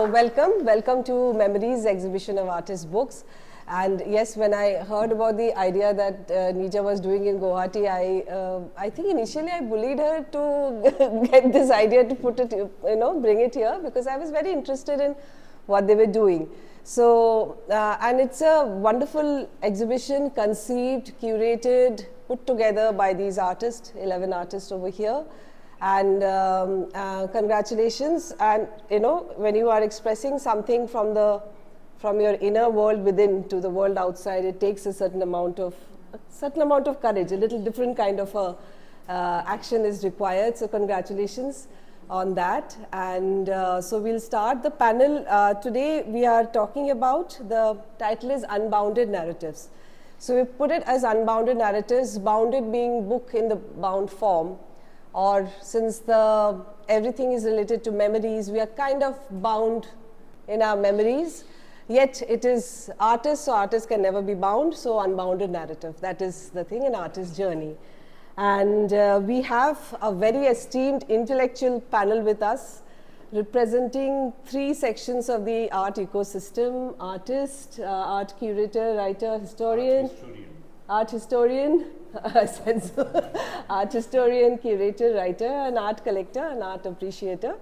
So welcome to Memories exhibition of artist books. And yes, when I heard about the idea that Neerja was doing in Guwahati, I think initially I bullied her to get this idea to put it, bring it here, because I was very interested in what they were doing. So, and it's a wonderful exhibition, conceived, curated, put together by these artists, 11 artists over here. And congratulations. And when you are expressing something from your inner world within to the world outside, it takes a certain amount of courage. A little different kind of action is required. So congratulations on that. And so we'll start the panel. Today we are talking about, the title is Unbounded Narratives. So we put it as Unbounded Narratives, bounded being book in the bound form. Or since everything is related to memories, we are kind of bound in our memories. Yet it is artists, so artists can never be bound, so unbounded narrative. That is the thing, an artist's journey. And we have a very esteemed intellectual panel with us, representing 3 sections of the art ecosystem: artist, art curator, writer, historian. Art historian, art historian, curator, writer, an art collector, an art appreciator.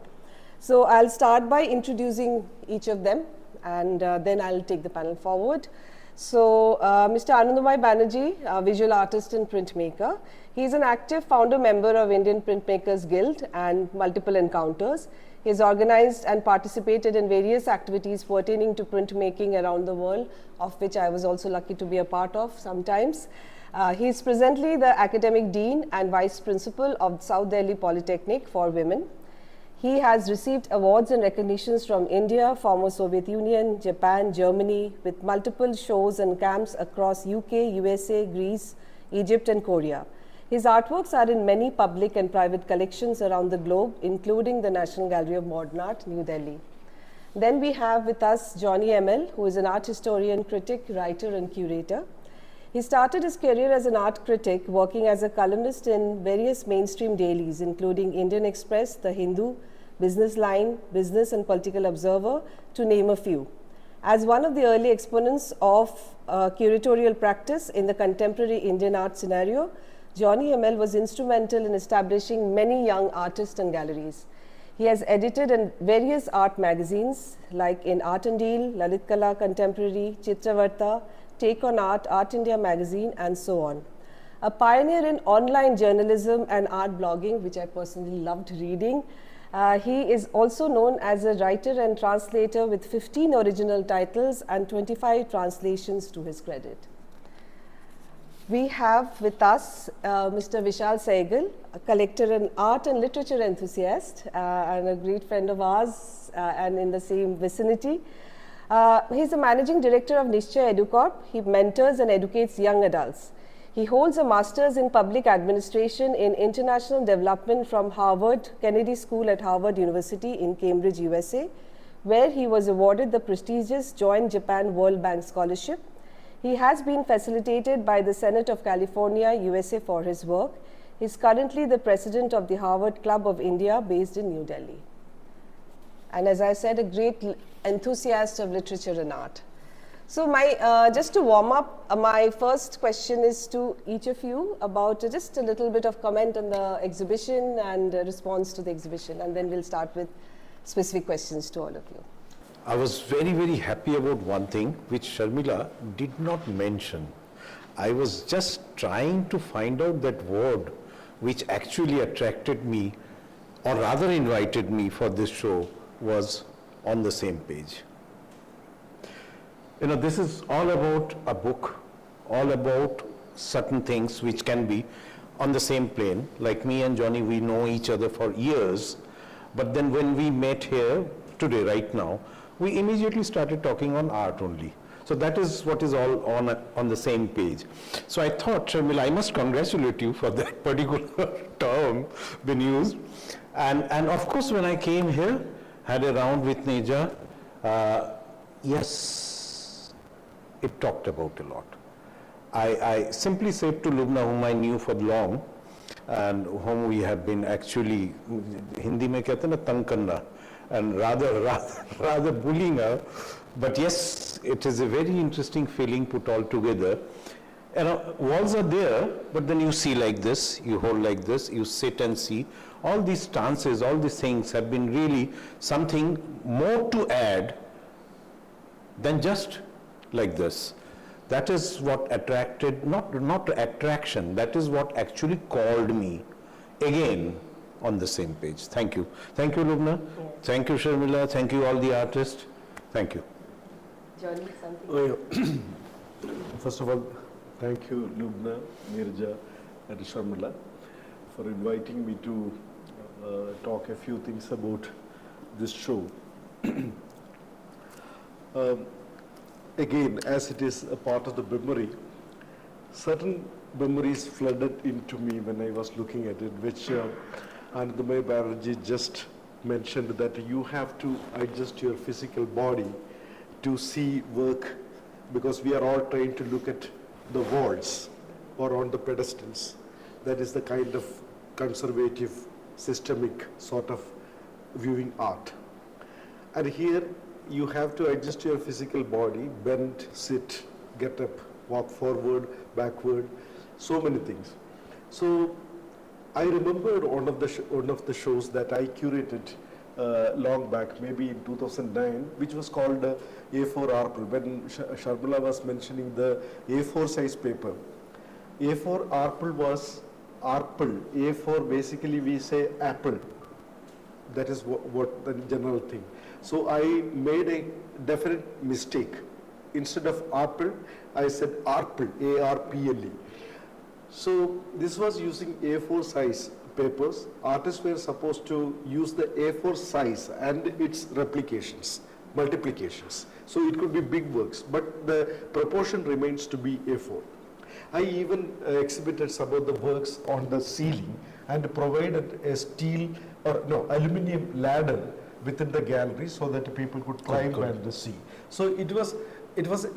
So I'll start by introducing each of them, and then I'll take the panel forward. So Mr. Anandamai Banerjee, a visual artist and printmaker. He's an active founder member of Indian Printmakers Guild and multiple encounters. He has organized and participated in various activities pertaining to printmaking around the world, of which I was also lucky to be a part of sometimes. He is presently the academic dean and vice principal of South Delhi Polytechnic for Women. He has received awards and recognitions from India, former Soviet Union, Japan, Germany, with multiple shows and camps across UK, USA, Greece, Egypt, and Korea. His artworks are in many public and private collections around the globe, including the National Gallery of Modern Art, New Delhi. Then we have with us Johny ML, who is an art historian, critic, writer, and curator. He started his career as an art critic, working as a columnist in various mainstream dailies, including Indian Express, The Hindu, Business Line, Business and Political Observer, to name a few. As one of the early exponents of curatorial practice in the contemporary Indian art scenario, Johny ML was instrumental in establishing many young artists and galleries. He has edited in various art magazines like in Art and Deal, Lalit Kala Contemporary, Chitravarta, Take on Art, Art India magazine, and so on. A pioneer in online journalism and art blogging, which I personally loved reading. He is also known as a writer and translator with 15 original titles and 25 translations to his credit. We have with us Mr. Vishal Sehgal, a collector and art and literature enthusiast, and a great friend of ours and in the same vicinity. He's the managing director of Nischay EduCorp. He mentors and educates young adults. He holds a master's in public administration in international development from Harvard Kennedy School at Harvard University in Cambridge, USA, where he was awarded the prestigious Joint Japan World Bank Scholarship. He has been facilitated by the Senate of California, USA for his work. He is currently the president of the Harvard Club of India based in New Delhi. And as I said, a great enthusiast of literature and art. So just to warm up, my first question is to each of you about just a little bit of comment on the exhibition and response to the exhibition, and then we'll start with specific questions to all of you. I was very, very happy about one thing which Sharmila did not mention. I was just trying to find out that word which actually attracted me, or rather invited me for this show, was on the same page. This is all about a book, all about certain things which can be on the same plane. Like me and Johny, we know each other for years, but then when we met here today, right now, we immediately started talking on art only. So that is what is all on the same page. So I thought, Sharmila, I must congratulate you for that particular term been used. And of course, when I came here, had a round with Neerja, yes, it talked about a lot. I simply said to Lubna, whom I knew for long, and whom we have been actually, Hindi mein kehte na tang karna, and rather bullying her. But yes, it is a very interesting feeling put all together. You know, walls are there, but then you see like this, you hold like this, you sit and see. All these stances, all these things have been really something more to add than just like this. That is what attracted, not attraction, that is what actually called me again on the same page. Thank you. Thank you, Lubna. Yes. Thank you, Sharmila. Thank you, all the artists. Thank you. Johny, something? Oh, yeah. First of all, thank you, Lubna, Neerja, and Sharmila, for inviting me to talk a few things about this show. Again, as it is a part of the memory, certain memories flooded into me when I was looking at it, which Anandamay Banerjee just mentioned, that you have to adjust your physical body to see work, because we are all trained to look at the walls or on the pedestals. That is the kind of conservative, systemic sort of viewing art. And here you have to adjust your physical body, bend, sit, get up, walk forward, backward, so many things. So I remembered one of the shows that I curated long back, maybe in 2009, which was called A4 Arple. When Sharmila was mentioning the A4 size paper, A4 Arple was Arple. A4 basically we say apple. That is what the general thing. So I made a definite mistake. Instead of Arple, I said Arple, A-R-P-L-E. So this was using A4 size papers. Artists were supposed to use the A4 size and its replications, multiplications. So it could be big works, but the proportion remains to be A4. I even exhibited some of the works on the ceiling and provided a aluminum ladder within the gallery so that people could climb and see. So it was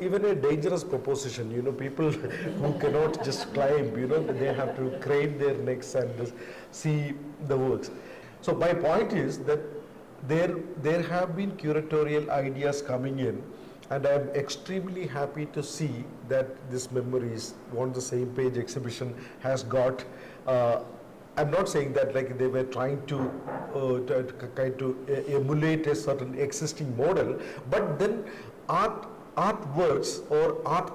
even a dangerous proposition, you know, people who cannot just climb, you know, they have to crane their necks and see the works. So my point is that there have been curatorial ideas coming in, and I am extremely happy to see that this Memories on the Same Page exhibition has got, I'm not saying that like they were trying to emulate a certain existing model, but then artworks or art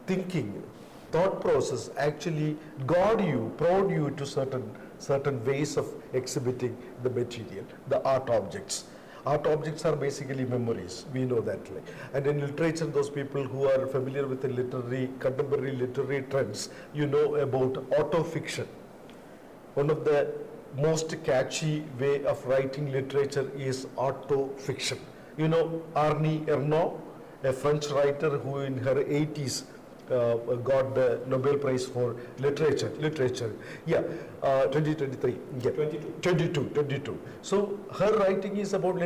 thinking, thought process actually prod you to certain ways of exhibiting the material, the art objects. Art objects are basically memories, we know that. And in literature, those people who are familiar with the contemporary literary trends, you know about autofiction. One of the most catchy way of writing literature is autofiction. You know Arnie Ernaux, a French writer who in her 80s got the Nobel Prize for literature. Yeah, 2023. Yeah. 22. So her writing is about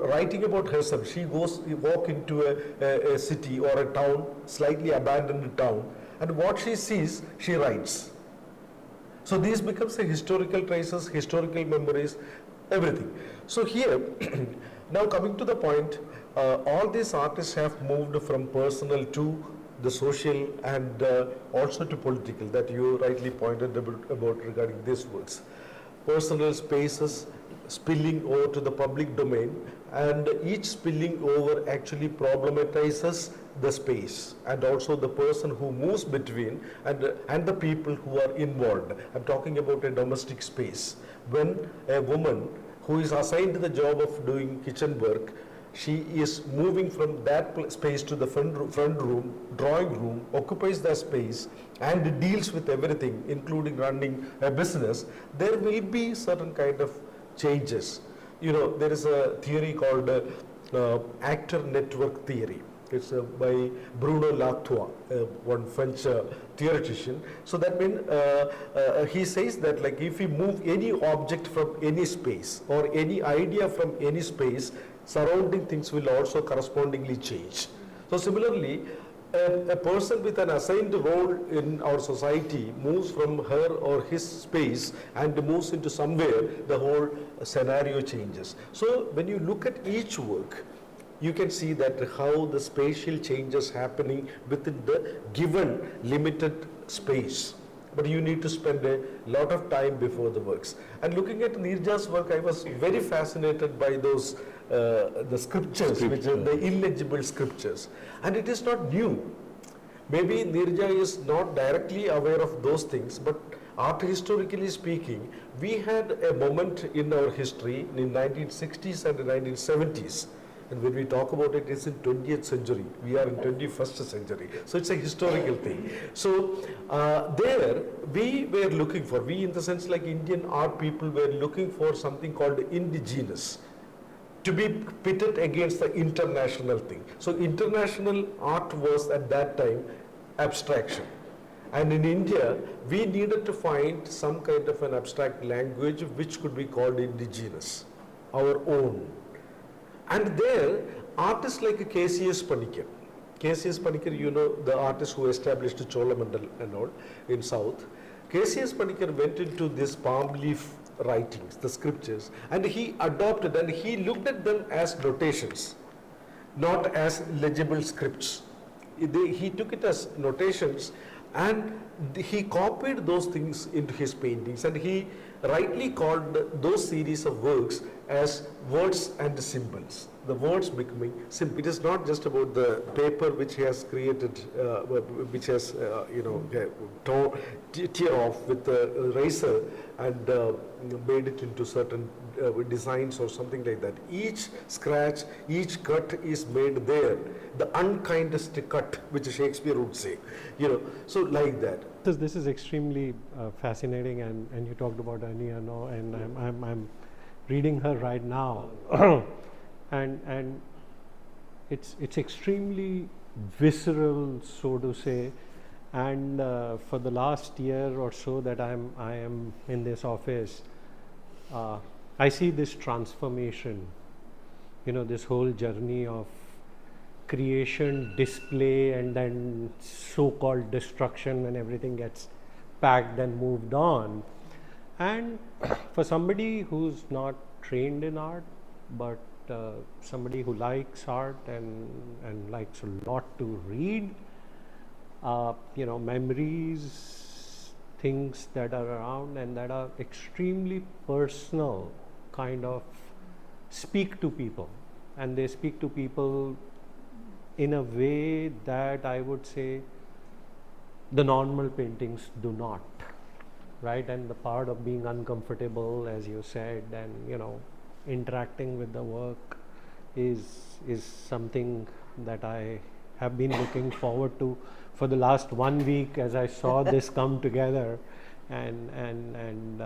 writing about herself. She walk into a city or a town, slightly abandoned town, and what she sees, she writes. So these becomes a historical traces, historical memories, everything. So here, now coming to the point, all these artists have moved from personal to the social and also to political, that you rightly pointed about regarding these works. Personal spaces spilling over to the public domain, and each spilling over actually problematizes the space and also the person who moves between and the people who are involved. I'm talking about a domestic space. When a woman who is assigned the job of doing kitchen work, she is moving from that space to the front room, drawing room, occupies that space and deals with everything, including running a business, there will be certain kind of changes. You know, there is a theory called actor network theory. It's by Bruno Latour, one French theoretician. So that means he says that like if we move any object from any space or any idea from any space, surrounding things will also correspondingly change. So similarly, a person with an assigned role in our society moves from her or his space and moves into somewhere, the whole scenario changes. So when you look at each work, you can see that how the spatial changes happening within the given limited space. But you need to spend a lot of time before the works. And looking at Neerja's work, I was very fascinated by those the scriptures, which are the illegible scriptures. And it is not new. Maybe Neerja is not directly aware of those things, but art historically speaking, we had a moment in our history in 1960s and the 1970s. And when we talk about it, it's in 20th century. We are in 21st century. So it's a historical thing. So there, we were looking for, we in the sense like Indian art people were looking for something called indigenous, to be pitted against the international thing. So international art was at that time abstraction. And in India, we needed to find some kind of an abstract language which could be called indigenous, our own. And there, artists like K.C.S. Panikkar, K.C.S. Panikkar, you know, the artist who established Cholamandal and all in South, K.C.S. Panikkar went into this palm leaf writings, the scriptures, and he adopted and he looked at them as notations, not as legible scripts. He took it as notations and he copied those things into his paintings, and he rightly called those series of works as words and symbols. The words becoming simple. It is not just about the paper which he has created, which has tear off with a razor and made it into certain designs or something like that. Each scratch, each cut is made there. The unkindest cut, which Shakespeare would say. So like that. This is extremely fascinating, and you talked about Annie Arnaud, and I'm reading her right now, and it's extremely visceral, so to say. And for the last year or so that I am in this office, I see this transformation. This whole journey of creation, display, and then so-called destruction when everything gets packed and moved on. And for somebody who's not trained in art, but somebody who likes art and likes a lot to read, memories, things that are around and that are extremely personal, kind of speak to people. And they speak to people in a way that I would say the normal paintings do not, right? And the part of being uncomfortable, as you said, and interacting with the work is something that I have been looking forward to for the last 1 week as I saw this come together, and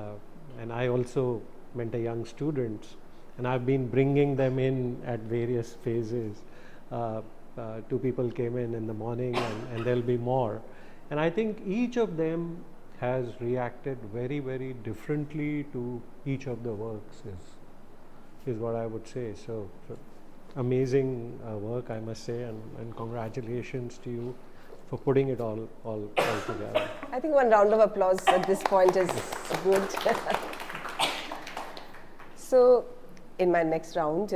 I also mentor young students, and I've been bringing them in at various phases. 2 people came in the morning, and there'll be more. And I think each of them has reacted very, very differently to each of the works is what I would say. So amazing work, I must say, and congratulations to you for putting it all together. I think one round of applause at this point is good. So in my next round,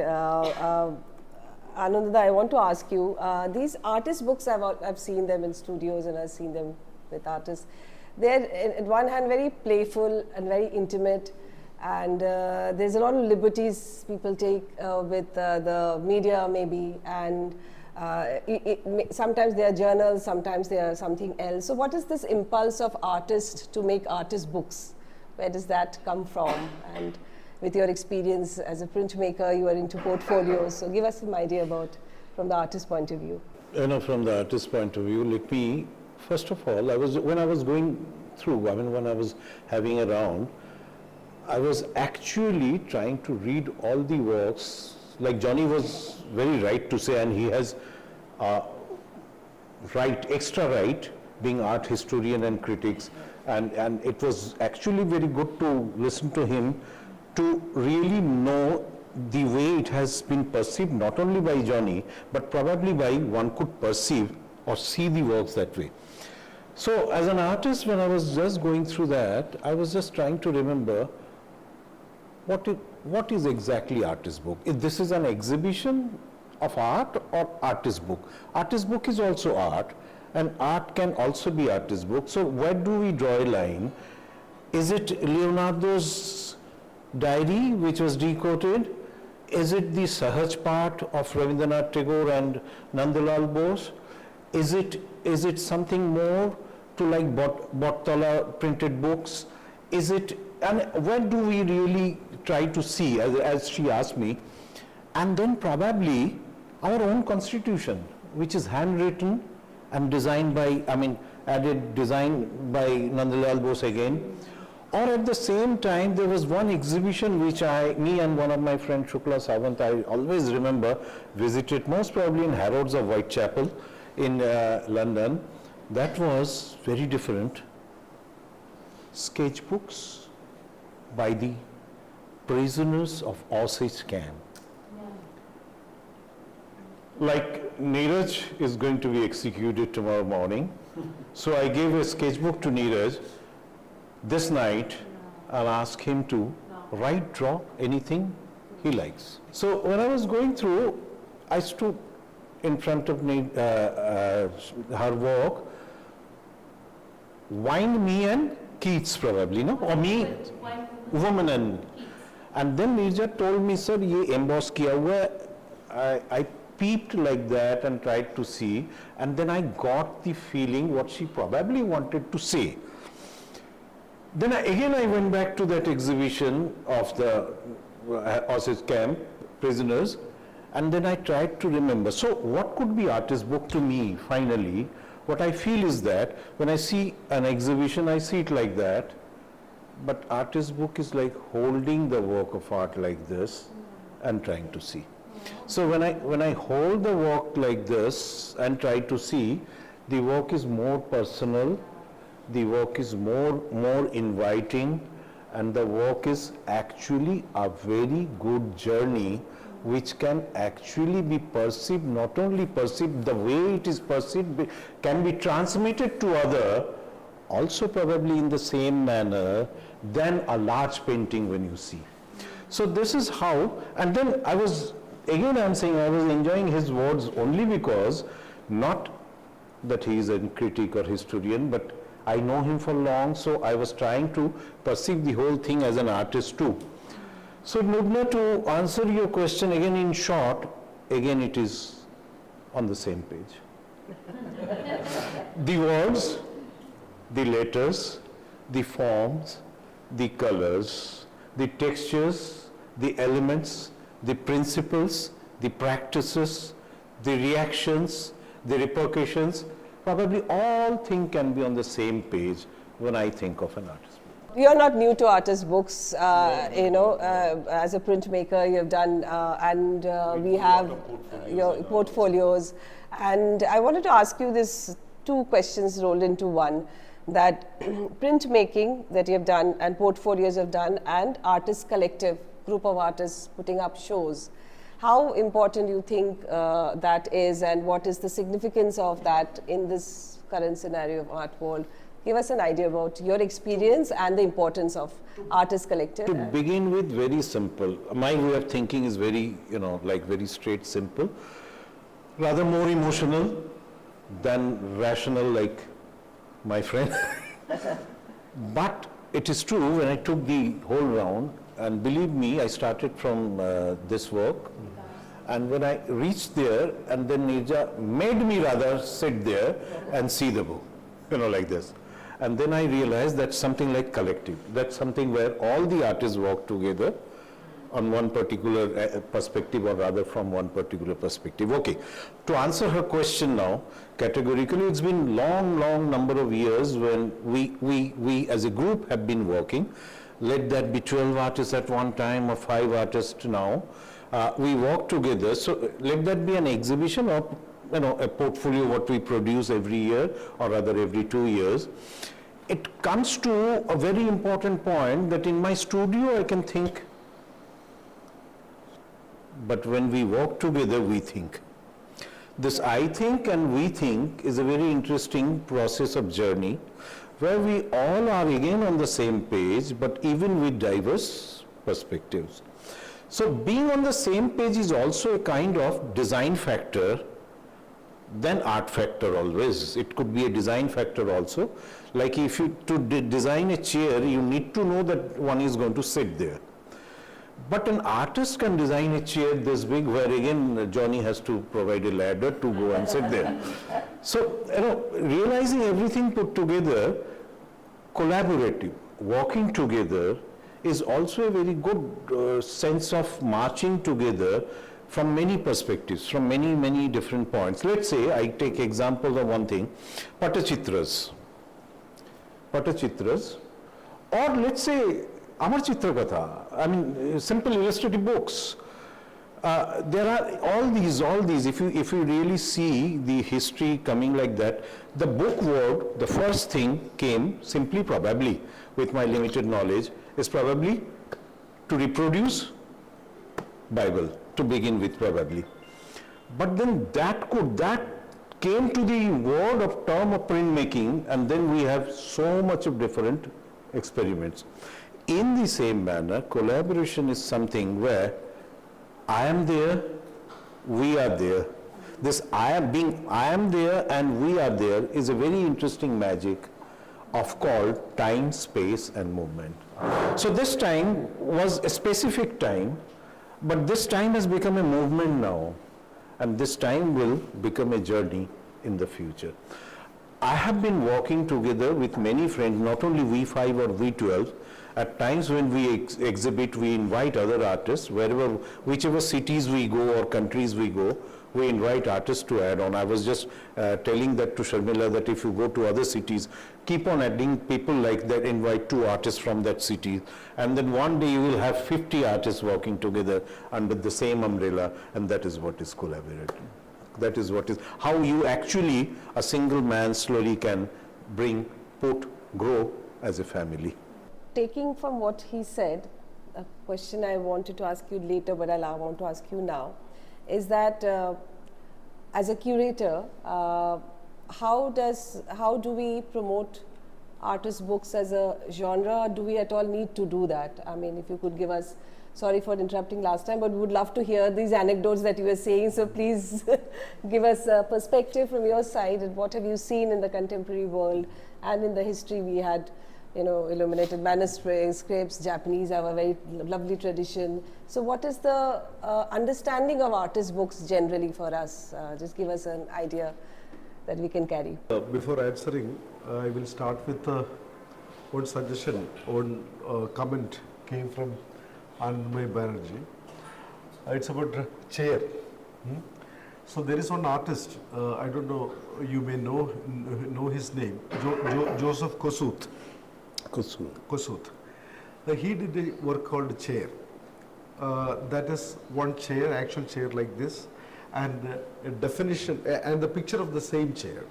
Ananda, I want to ask you, these artist books, I've seen them in studios and I've seen them with artists. They're, on one hand, very playful and very intimate, and there's a lot of liberties people take with the media maybe, and sometimes they are journals, sometimes they are something else. So what is this impulse of artists to make artist books? Where does that come from? And with your experience as a printmaker, you are into portfolios. So give us some idea about, from the artist point of view. From the artist point of view, let me, first of all, when I was going through, when I was having a round, I was actually trying to read all the works, like Johny was very right to say, and he has extra right, being art historian and critics, and it was actually very good to listen to him, to really know the way it has been perceived, not only by Johny, but probably by one could perceive or see the works that way. So as an artist, when I was just going through that, I was just trying to remember what is exactly artist book? If this is an exhibition of art or artist book. Artist book is also art, and art can also be artist book. So where do we draw a line? Is it Leonardo's diary which was decoded? Is it the Sahaj part of Rabindranath Tagore and Nandalal Bose? Is it something more to like Bhattacharya printed books? Is it, and where do we really try to see, as she asked me, and then probably our own constitution, which is handwritten and designed by, added design by Nandalal Bose again. Or at the same time, there was one exhibition which me and one of my friends, Shukla Sawant, I always remember, visited, most probably in Harrods of Whitechapel in London. That was very different. Sketchbooks by the prisoners of Osage camp. Like Neerja is going to be executed tomorrow morning. So I gave a sketchbook to Neerja this night and asked him to write, draw anything he likes. So when I was going through, I stood in front of her work, Wind Me and Keats probably, no? Or Me, Woman and then Neerja told me, sir, ye emboss kiya hua hai. I peeped like that and tried to see, and then I got the feeling what she probably wanted to say. Then I went back to that exhibition of the Osage camp prisoners, and then I tried to remember. So what could be artist book to me finally? What I feel is that when I see an exhibition, I see it like that, but artist book is like holding the work of art like this and trying to see. So when I hold the work like this and try to see, the work is more personal, the work is more inviting, and the work is actually a very good journey which can actually be perceived, not only perceived, the way it is perceived can be transmitted to other, also probably in the same manner than a large painting when you see. So this is how, and then I was enjoying his words only because, not that he is a critic or historian, but I know him for long, so I was trying to perceive the whole thing as an artist too. So Mudna, to answer your question again in short, again it is on the same page. The words, the letters, the forms, the colors, the textures, the elements, the principles, the practices, the reactions, the repercussions, probably all things can be on the same page when I think of an artist. You're not new to artist books, as a printmaker you've done, and we have your portfolios. And I wanted to ask you this, two questions rolled into one, that printmaking that you've done and portfolios you've done and artist collective, group of artists putting up shows. How important do you think that is, and what is the significance of that in this current scenario of art world? Give us an idea about your experience and the importance of artist collective. To begin with, very simple. My way of thinking is very, very straight, simple. Rather more emotional than rational, like my friend. But it is true, when I took the whole round, and believe me, I started from this work, and when I reached there, and then Neerja made me rather sit there and see the book, like this. And then I realized that's something like collective. That's something where all the artists work together on one particular perspective, or rather from one particular perspective. Okay, to answer her question now, categorically, it's been long number of years when we as a group have been working. Let that be 12 artists at one time or 5 artists now. We work together, so let that be an exhibition or a portfolio what we produce every year, or rather every 2 years. It comes to a very important point that in my studio I can think, but when we work together we think. This I think and we think is a very interesting process of journey where we all are again on the same page, but even with diverse perspectives. So being on the same page is also a kind of design factor than art factor always. It could be a design factor also. Like if you to design a chair, you need to know that one is going to sit there. But an artist can design a chair this big where again Johny has to provide a ladder to go and sit there. So, realizing everything put together, collaborative, walking together is also a very good sense of marching together from many perspectives, from many, many different points. Let's say I take example of one thing, Bhattacharya's, or let's say Amar Chitrakatha, I mean simple illustrative books. There are all these, if you really see the history coming like that, the book word, the first thing came simply probably, with my limited knowledge, is probably to reproduce Bible, to begin with probably. But then that came to the word of term of printmaking, and then we have so much of different experiments. In the same manner, collaboration is something where I am there, we are there. This I am there and we are there is a very interesting magic of called time, space and movement. So this time was a specific time, but this time has become a movement now, and this time will become a journey in the future. I have been walking together with many friends, not only V5 or V12. At times when we exhibit, we invite other artists, whichever cities we go or countries we go, we invite artists to add on. I was just telling that to Sharmila that if you go to other cities, keep on adding people like that, invite 2 artists from that city, and then one day you will have 50 artists working together under the same umbrella, and that is what is collaborative. That is what is, how you actually, a single man slowly can grow as a family. Taking from what he said, a question I wanted to ask you later, but I want to ask you now, is that as a curator, how do we promote artist books as a genre? Do we at all need to do that? I mean, if you could give us, sorry for interrupting last time, but we would love to hear these anecdotes that you were saying, so please give us a perspective from your side, and what have you seen in the contemporary world and in the history. We had illuminated manuscripts, Japanese have a very lovely tradition. So what is the understanding of artist books generally for us? Just give us an idea that we can carry. Before answering, I will start with one suggestion, one comment came from Anmay Banerjee. It's about chair. So there is one artist, I don't know, you may know his name, Joseph Kossuth. He did a work called chair. That is one chair, actual chair like this, and a definition, and the picture of the same chair,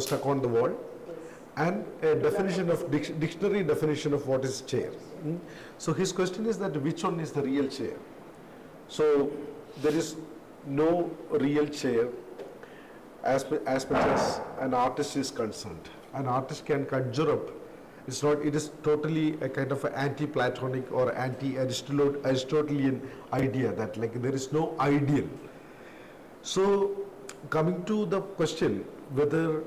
stuck on the wall, and a definition of dictionary definition of what is chair. So his question is that which one is the real chair? So there is no real chair as much as an artist is concerned. An artist can conjure up. It is totally a kind of anti-Platonic or anti-Aristotelian idea that like there is no ideal. So coming to the question whether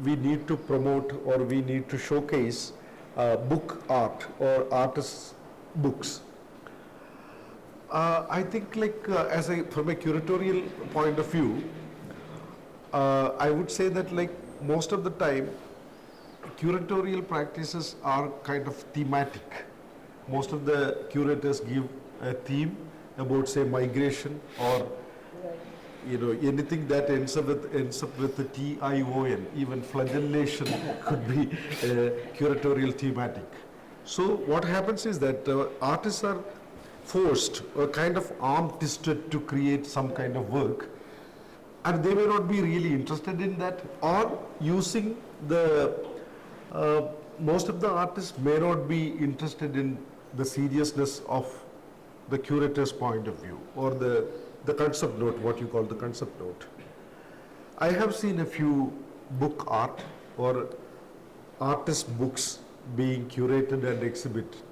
we need to promote or we need to showcase book art or artists' books. I think like from a curatorial point of view, I would say that like most of the time curatorial practices are kind of thematic. Most of the curators give a theme about say migration or anything that ends up with the TION, even flagellation could be curatorial thematic. So what happens is that artists are forced or kind of arm-twisted to create some kind of work, and they may not be really interested in that, or using the most of the artists may not be interested in the seriousness of the curator's point of view or the the concept note, what you call the concept note. I have seen a few book art or artist books being curated and exhibited.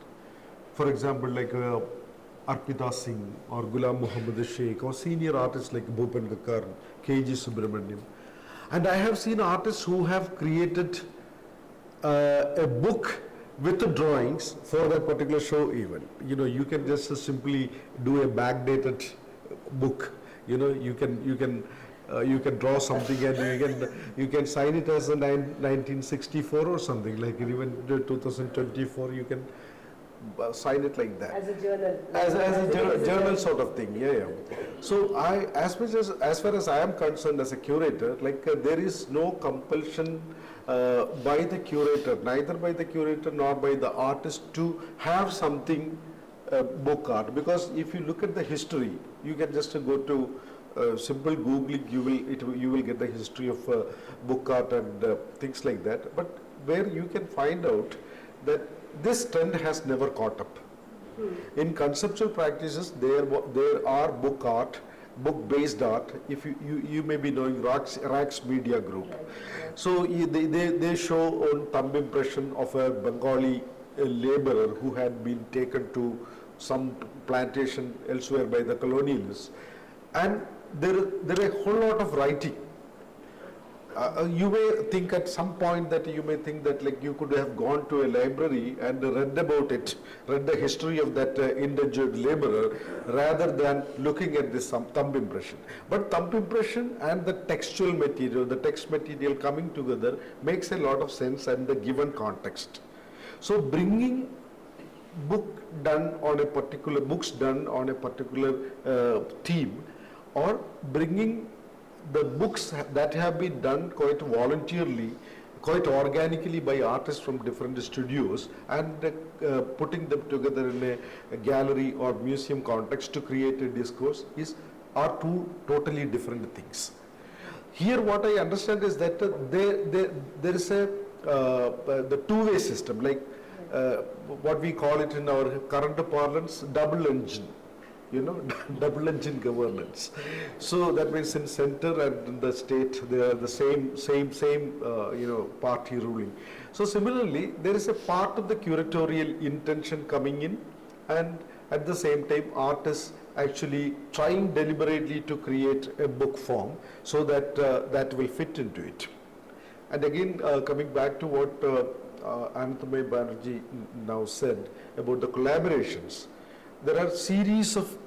For example, like Arpita Singh or Ghulam Muhammad Sheikh or senior artists like Bhupen Karn, K.G. Subramaniam. And I have seen artists who have created a book with the drawings for that particular show even. You know, you can just simply do a backdated book. You know, you can draw something and you can sign it as a 1964 or something, like even 2024 you can sign it like that. As a journal. As a journal sort of thing, yeah. So as far as I am concerned as a curator, like there is no compulsion by the curator, neither by the curator nor by the artist to have something book art, because if you look at the history, you can just go to simple googling, you will get the history of book art and things like that. But where you can find out that this trend has never caught up. In conceptual practices, there are book art, book-based art. If you may be knowing Rax Media Group. So they show on thumb impression of a Bengali laborer who had been taken to some plantation elsewhere by the colonialists, and there are a whole lot of writing. You may think at some point that you may think that like you could have gone to a library and read about it, read the history of that indentured laborer, rather than looking at this thumb impression. But thumb impression and the textual material, the text material coming together makes a lot of sense in the given context. So bringing books done on a particular theme, or bringing the books that have been done quite voluntarily, quite organically by artists from different studios, and putting them together in a gallery or museum context to create a discourse are two totally different things. Here what I understand is that there is the two-way system, like what we call it in our current parlance, double engine. You know, double engine governance. So that means in center and in the state, they are the same party ruling. So similarly, there is a part of the curatorial intention coming in, and at the same time, artists actually trying deliberately to create a book form so that that will fit into it. And again, coming back to what Ananthamay Banerjee now said about the collaborations, there are series of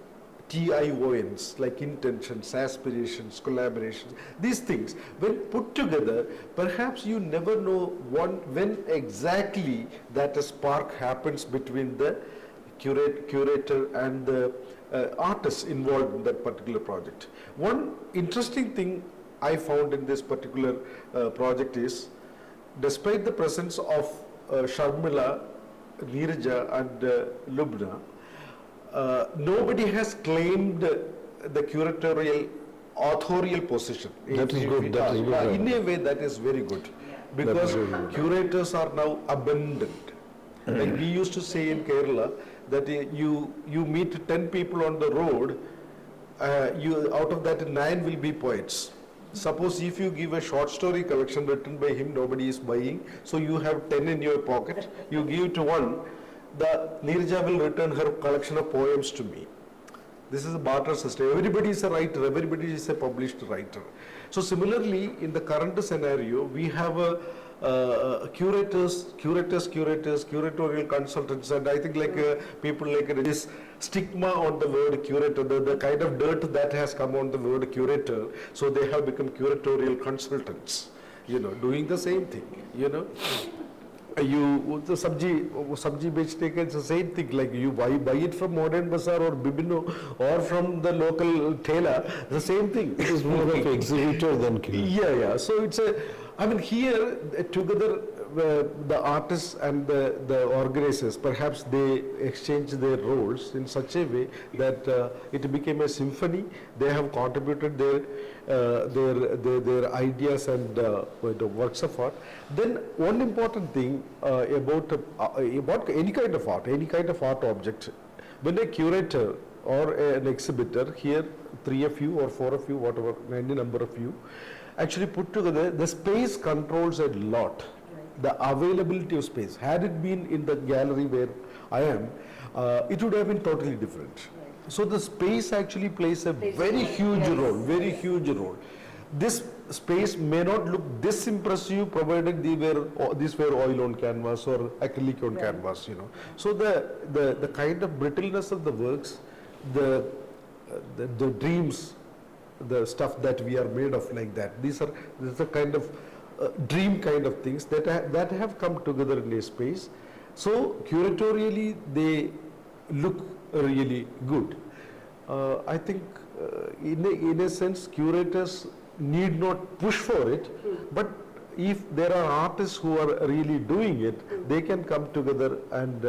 TIONs like intentions, aspirations, collaborations. These things, when put together, perhaps you never know when exactly that a spark happens between the curator and the artists involved in that particular project. One interesting thing I found in this particular project is, despite the presence of Sharmila, Neerja and Lubna, nobody has claimed the curatorial authorial position. That is good. That is good. In a way, that is very good, because curators are now abundant. Like we used to say in Kerala, that you meet 10 people on the road, out of that 9 will be poets. Suppose if you give a short story collection written by him, nobody is buying, so you have 10 in your pocket, you give to one, the Neerja will return her collection of poems to me. This is a barter system. Everybody is a writer, everybody is a published writer. So similarly, in the current scenario, we have curators, curatorial consultants, and I think like people like this stigma on the word curator, the kind of dirt that has come on the word curator, so they have become curatorial consultants, doing the same thing, the sabji bechne ka, it's the same thing, like you buy it from Modern Bazaar or Bibino or from the local tailor, the same thing. It is more of exhibitor than curator. Yeah. So it's here together the artists and the organizers, perhaps they exchange their roles in such a way that it became a symphony. They have contributed their ideas and the works of art. Then one important thing about any kind of art object, when a curator or an exhibitor, here 3 of you or 4 of you, whatever, any number of you, actually put together, the space controls a lot. The availability of space. Had it been in the gallery where I am, it would have been totally different. So the space actually plays a very huge role, very huge role. This space may not look this impressive provided these were oil on canvas or acrylic on canvas, you know. So the kind of brittleness of the works, the dreams, the stuff that we are made of like that, this is a kind of dream kind of things that have come together in a space. So curatorially they look really good. I think in a sense curators need not push for it, but if there are artists who are really doing it, they can come together and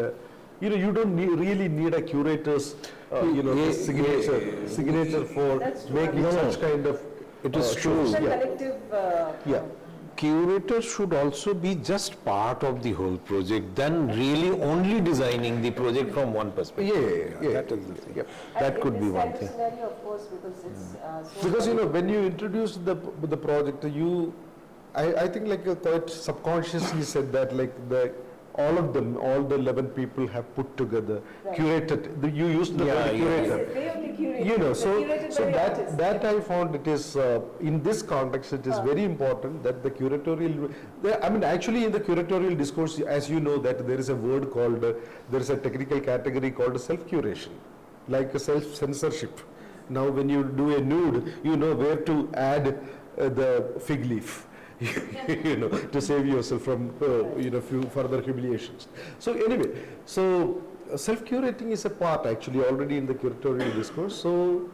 you know, you don't really need a curator's signature for making such kind of it is shows. true. It's a Yeah. collective. Yeah. Curators should also be just part of the whole project, then really only designing the project from one perspective. Yeah. That is the thing. Yeah. That could be one In thing. this kind of scenario, of course, because it's so Because you know, when you introduce the project, I think like quite subconsciously said that like all the 11 people have put together, curated. You used the word curator. they only curate. You know, so Curated by the artist. that I found it is in this context it is very important that the curatorial. I mean, actually in the curatorial discourse, as you know, that there is a word called there is a technical category called self-curation, like a self-censorship. Now, when you do a nude, you know where to add the fig leaf. You know, to save yourself from few further humiliations. So anyway, so self-curating is a part actually already in the curatorial discourse. So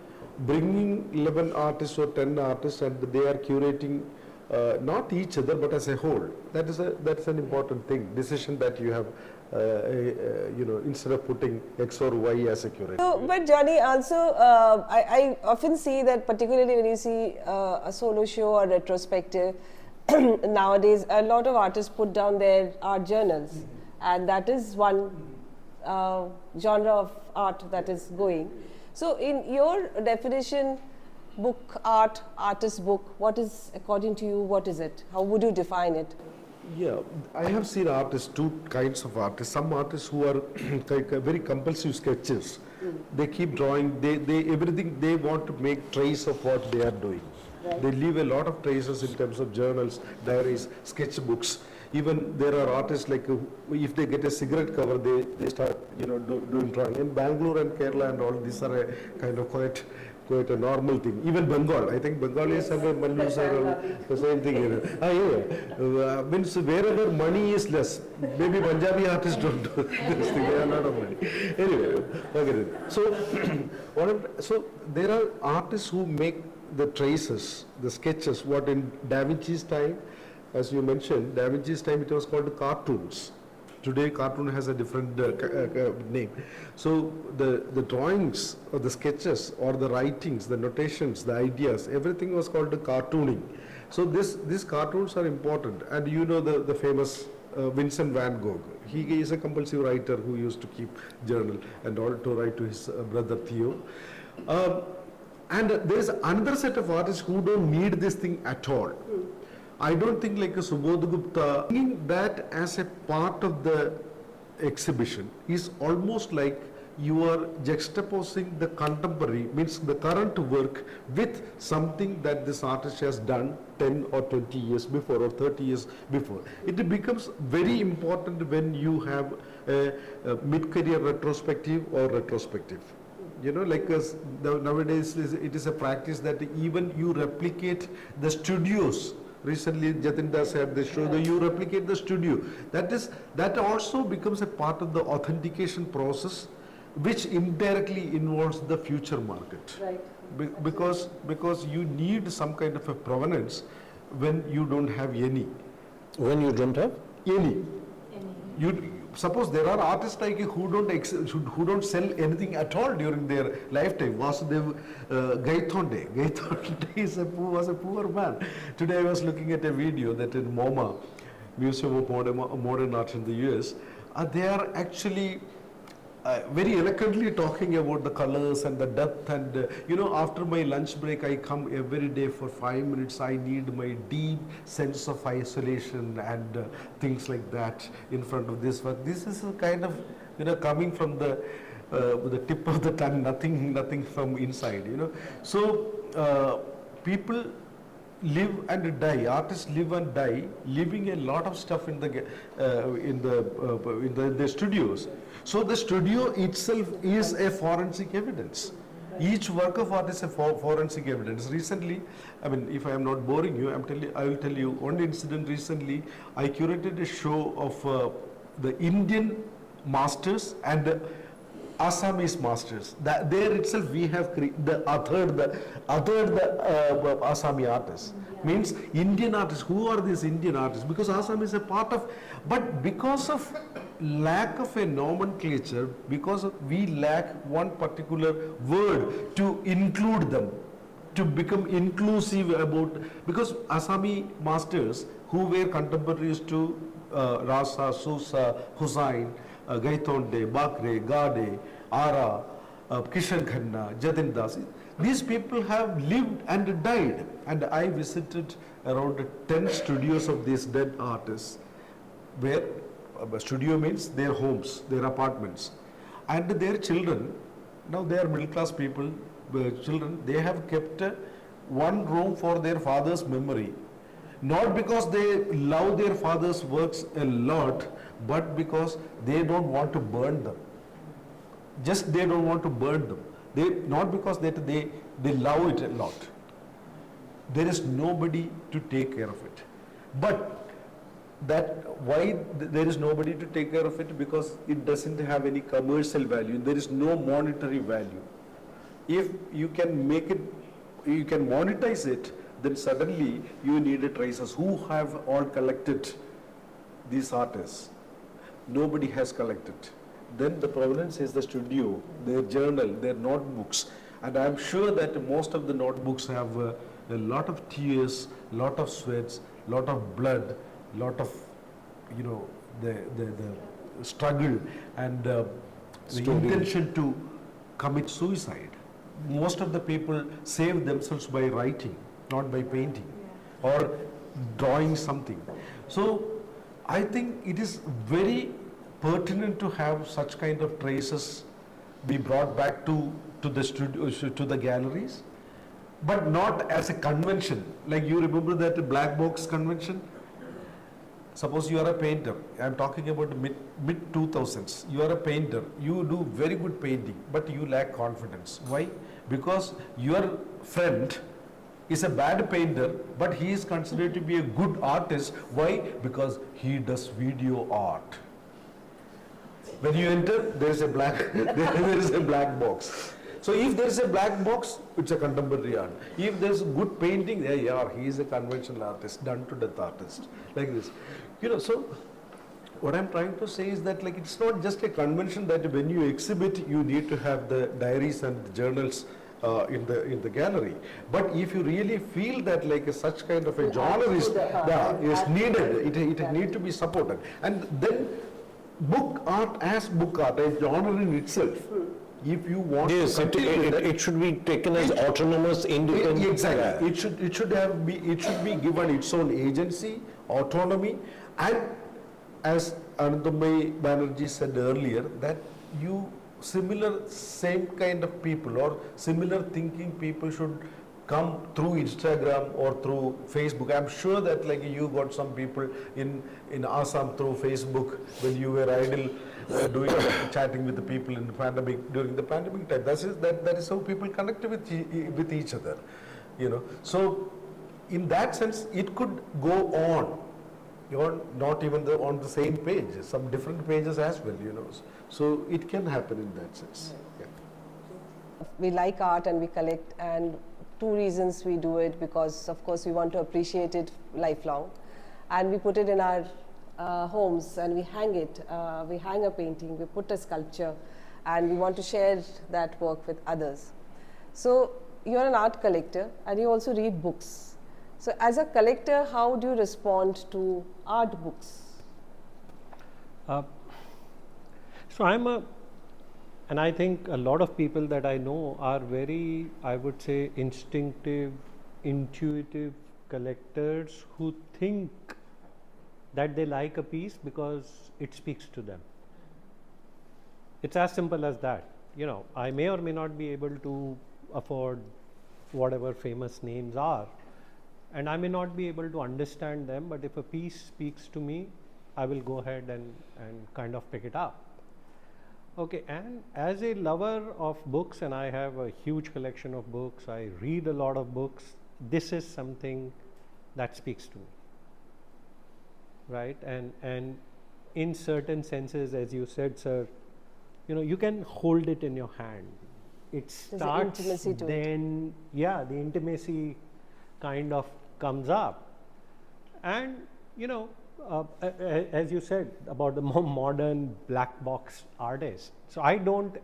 bringing 11 artists or 10 artists and they are curating not each other but as a whole. That's an important thing. Decision that you have. Instead of putting X or Y as a curator. So, but Johny, also I often see that particularly when you see a solo show or retrospective, nowadays a lot of artists put down their art journals, and that is one genre of art that is going. So in your definition, book art, artist book, what is, according to you, what is it? How would you define it? Yeah, I have seen artists, two kinds of artists. Some artists who are like very compulsive sketches. They keep drawing, they everything, they want to make trace of what they are doing. Right. They leave a lot of traces in terms of journals, diaries, sketchbooks. Even there are artists like if they get a cigarette cover, they start doing drawing. In Bangalore and Kerala and all, these are a kind of quite a normal thing. Even Bengal, I think Bengalis and Malayus are the same thing. Means wherever money is less, maybe Punjabi artists don't do this thing. They are not of money. Anyway, okay. So there are artists who make the traces, the sketches. What in Da Vinci's time, as you mentioned, Da Vinci's time it was called cartoons. Today cartoon has a different name. So the drawings or the sketches or the writings, the notations, the ideas, everything was called the cartooning. So these cartoons are important. And you know the famous Vincent van Gogh. He is a compulsive writer who used to keep journal and all to write to his brother Theo. And there is another set of artists who don't need this thing at all. I don't think like a Subodh Gupta, bringing that as a part of the exhibition is almost like you are juxtaposing the contemporary, means the current work with something that this artist has done 10 or 20 years before or 30 years before. It becomes very important when you have a mid-career retrospective or retrospective. You know, like nowadays it is a practice that even you replicate the studios. Recently, Jatinda said they show that you replicate the studio. That also becomes a part of the authentication process, which indirectly involves the future market. Right. Because you need some kind of a provenance when you don't have any. When you don't have? Any. Suppose there are artists like you who don't sell anything at all during their lifetime. Vasudev Gaithonde. Gaithonde was a poor man. Today I was looking at a video that in MoMA, Museum of Modern Art in the US, they are actually very eloquently talking about the colors and the depth, and after my lunch break I come every day for 5 minutes. I need my deep sense of isolation and things like that in front of this work. This is a kind of coming from the tip of the tongue, nothing from inside. So people live and die. Artists live and die, leaving a lot of stuff in the studios. So the studio itself is a forensic evidence. Each work of art is a forensic evidence. Recently, I mean, if I am not boring you, I will tell you one incident. Recently, I curated a show of the Indian masters and Assamese masters. There itself we have the Assami artists. Means Indian artists. Who are these Indian artists? Because Assam is a part of, but because of lack of a nomenclature, because we lack one particular word to include them, to become inclusive about, because Assami masters who were contemporaries to Rasa, Susa, Hussain, Gaitonde, Bakre, Gade, Ara, Kishan Khanna, Jatin Das. These people have lived and died, and I visited around 10 studios of these dead artists, where studio means their homes, their apartments, and their children. Now they are middle class people, children, they have kept one room for their father's memory. Not because they love their father's works a lot, but because they don't want to burn them. Just they don't want to burn them. Not because they love it a lot. There is nobody to take care of it. But why there is nobody to take care of it? Because it doesn't have any commercial value. There is no monetary value. If you can make it, you can monetize it, then suddenly you need traces. Who have all collected these artists? Nobody has collected. Then the provenance is the studio, their journal, their notebooks. And I'm sure that most of the notebooks have a lot of tears, lot of sweats, lot of blood, lot of, the struggle and the intention to commit suicide. Most of the people save themselves by writing, not by painting or drawing something. So I think it is very pertinent to have such kind of traces be brought back to the studio, to the galleries, but not as a convention. Like you remember that black box convention? Suppose you are a painter. I am talking about mid 2000s. You are a painter. You do very good painting, but you lack confidence. Why? Because your friend is a bad painter, but he is considered to be a good artist. Why? Because he does video art. When you enter, there is a black box. So if there is a black box, it's a contemporary art. If there is good painting, yeah, he is a conventional artist, done to death artist, like this. So what I'm trying to say is that it's not just a convention that when you exhibit, you need to have the diaries and the journals in the gallery. But if you really feel that such kind of a genre is needed, it need to be supported. And then book art as book art, a genre in itself. If you want it should be taken as autonomous, independent. Exactly. It should be given its own agency, autonomy, and as Anandamai Banerjee said earlier, that same kind of people or similar thinking people should come through Instagram or through Facebook. I'm sure that you got some people in Assam through Facebook when you were idle, chatting with the people in the pandemic, during the pandemic time. That is how people connect with each other. So in that sense, it could go on. Not even on the same page, some different pages as well, So it can happen in that sense. Yeah. We like art and we collect, and two reasons we do it, because of course we want to appreciate it lifelong, and we put it in our homes and we hang it. We hang a painting, we put a sculpture, and we want to share that work with others. So you're an art collector and you also read books. So as a collector, how do you respond to art books? So I'm a And I think a lot of people that I know are very, I would say, instinctive, intuitive collectors who think that they like a piece because it speaks to them. It's as simple as that. You know, I may or may not be able to afford whatever famous names are, and I may not be able to understand them, but if a piece speaks to me, I will go ahead and kind of pick it up. Okay, and as a lover of books, and I have a huge collection of books, I read a lot of books, this is something that speaks to me, right? And in certain senses, as you said, sir, you know, you can hold it in your hand. It starts intimacy to it. then, yeah, the intimacy kind of comes up. And, you know, as you said about the more modern black box artist. So I don't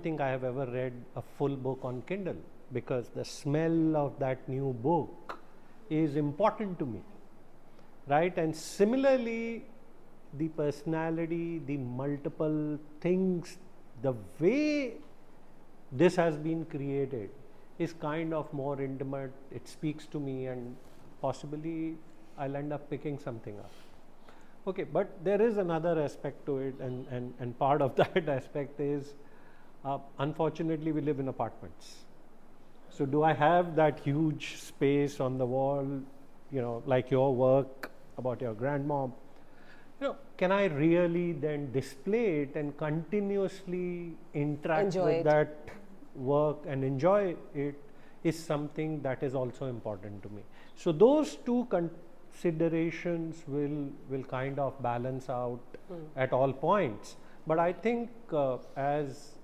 think I have ever read a full book on Kindle, because the smell of that new book is important to me, right? And similarly, the personality, the multiple things, the way this has been created is kind of more intimate. It speaks to me, and possibly I'll end up picking something up. Okay, but there is another aspect to it, and part of that aspect is, unfortunately, we live in apartments. So do I have that huge space on the wall, you know, like your work about your grandmom? You know, can I really then display it and continuously interact Enjoy with it. that work and enjoy it is something that is also important to me. So those two considerations will kind of balance out at all points. But I think as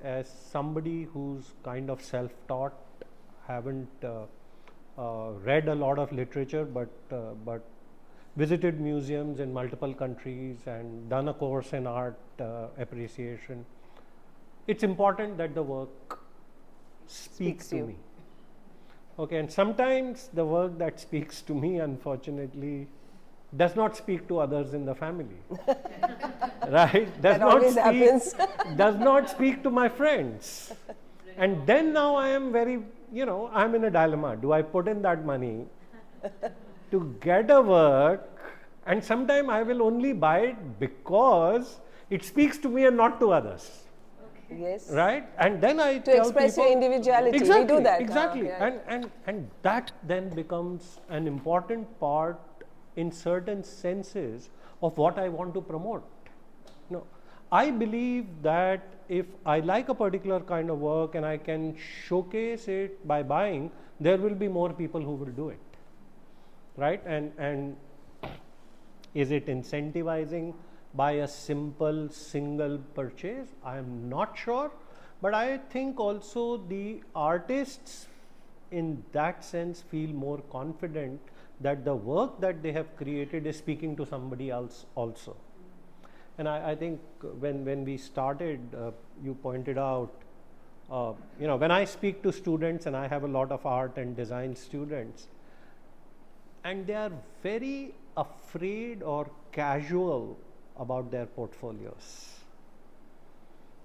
somebody who's kind of self-taught, haven't read a lot of literature, but visited museums in multiple countries and done a course in art appreciation, it's important that the work speaks to you. me. Okay, and sometimes the work that speaks to me, unfortunately, does not speak to others in the family. Right? That always happens. Does not speak to my friends. And then now I am very, you know, I'm in a dilemma. Do I put in that money to get a work, and sometime I will only buy it because it speaks to me and not to others. Yes. Right? And then I To tell express people, your individuality. Exactly, We do that. exactly. Yeah. And that then becomes an important part in certain senses of what I want to promote. No, I believe that if I like a particular kind of work and I can showcase it by buying, there will be more people who will do it. Right? And is it incentivizing by a simple single purchase? I am not sure, but I think also the artists in that sense feel more confident that the work that they have created is speaking to somebody else also. And I think when we started, you pointed out, you know, when I speak to students, and I have a lot of art and design students, and they are very afraid or casual about their portfolios,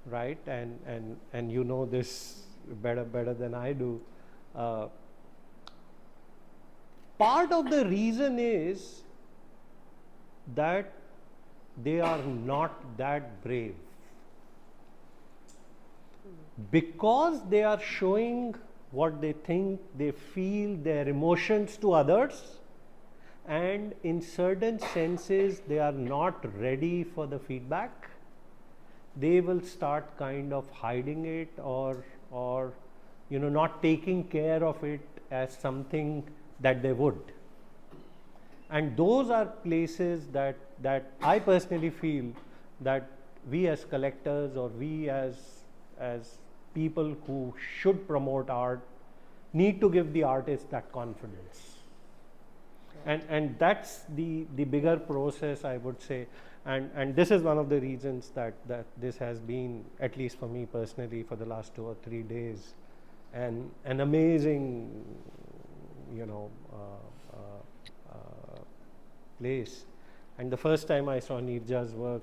right? And you know this better than I do. Part of the reason is that they are not that brave, because they are showing what they think, they feel, their emotions to others, and in certain senses they are not ready for the feedback. They will start kind of hiding it, or you know, not taking care of it as something that they would. And those are places that I personally feel that we as collectors, or we as people who should promote art, need to give the artist that confidence. And that's the bigger process, I would say. And this is one of the reasons that this has been, at least for me personally, for the last 2 or 3 days, an amazing, you know, place. And the first time I saw Neerja's work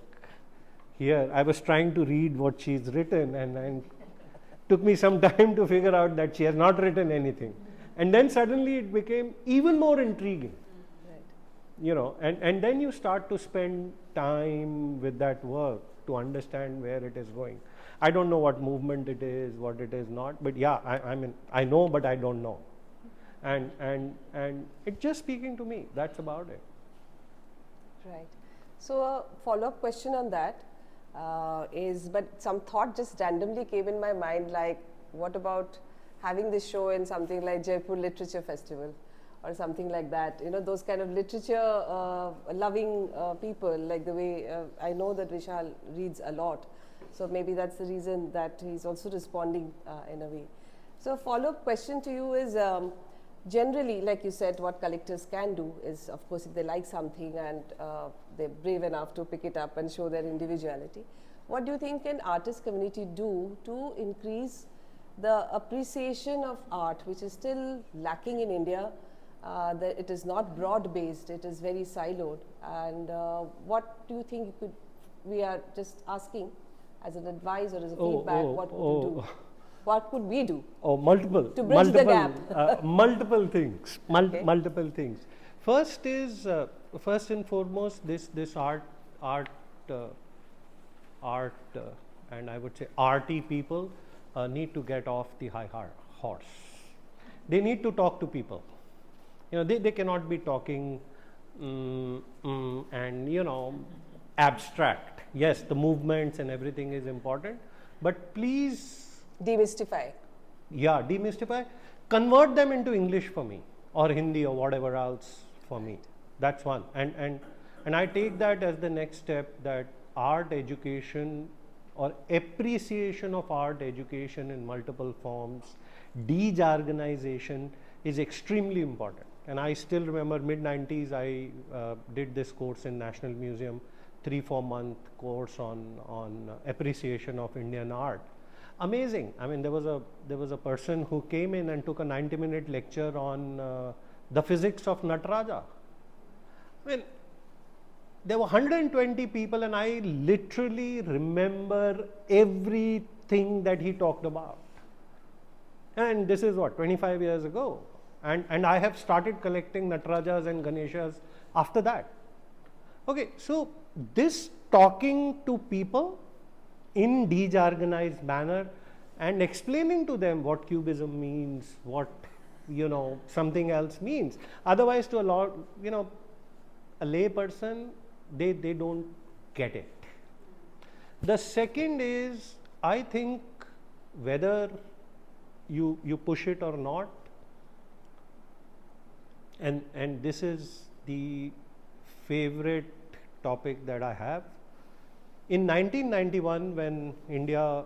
here. I was trying to read what she's written, and took me some time to figure out that she has not written anything. And then suddenly it became even more intriguing. Right. You know, and then you start to spend time with that work to understand where it is going. I don't know what movement it is, what it is not, but yeah, I mean, I know, but I don't know. And it's just speaking to me, that's about it. Right. So a follow-up question on that is, but some thought just randomly came in my mind, like what about having this show in something like Jaipur Literature Festival or something like that, you know, those kind of literature loving people, like the way I know that Vishal reads a lot, so maybe that's the reason that he's also responding in a way. So follow-up question to you is, generally, like you said, what collectors can do is, of course, if they like something and they're brave enough to pick it up and show their individuality, what do you think an artist community do to increase the appreciation of art, which is still lacking in India? That it is not broad-based, it is very siloed. And what do you think we are just asking as an advice or as a feedback, what would you do? What could we do? Oh, multiple. To bridge the gap. Multiple things. Okay. Multiple things. First is, first and foremost, this art, and I would say arty people need to get off the high horse. They need to talk to people. You know, they cannot be talking and, you know, abstract. Yes, the movements and everything is important, but please, Demystify. yeah, demystify, convert them into English for me, or Hindi, or whatever else for me. That's one. And I take that as the next step, that art education or appreciation of art education in multiple forms, dejargonization is extremely important. And I still remember mid-90s, I did this course in National Museum, 3-4 month course on appreciation of Indian art. Amazing. I mean, there was a person who came in and took a 90-minute lecture on the physics of Nataraja. I mean, there were 120 people, and I literally remember everything that he talked about. And this is what, 25 years ago. And I have started collecting Natarajas and Ganeshas after that. Okay, so this talking to people in dejargonized manner and explaining to them what cubism means, what, you know, something else means. Otherwise, to a lot, you know, a lay person, they don't get it. The second is, I think, whether you push it or not, and this is the favorite topic that I have. In 1991, when India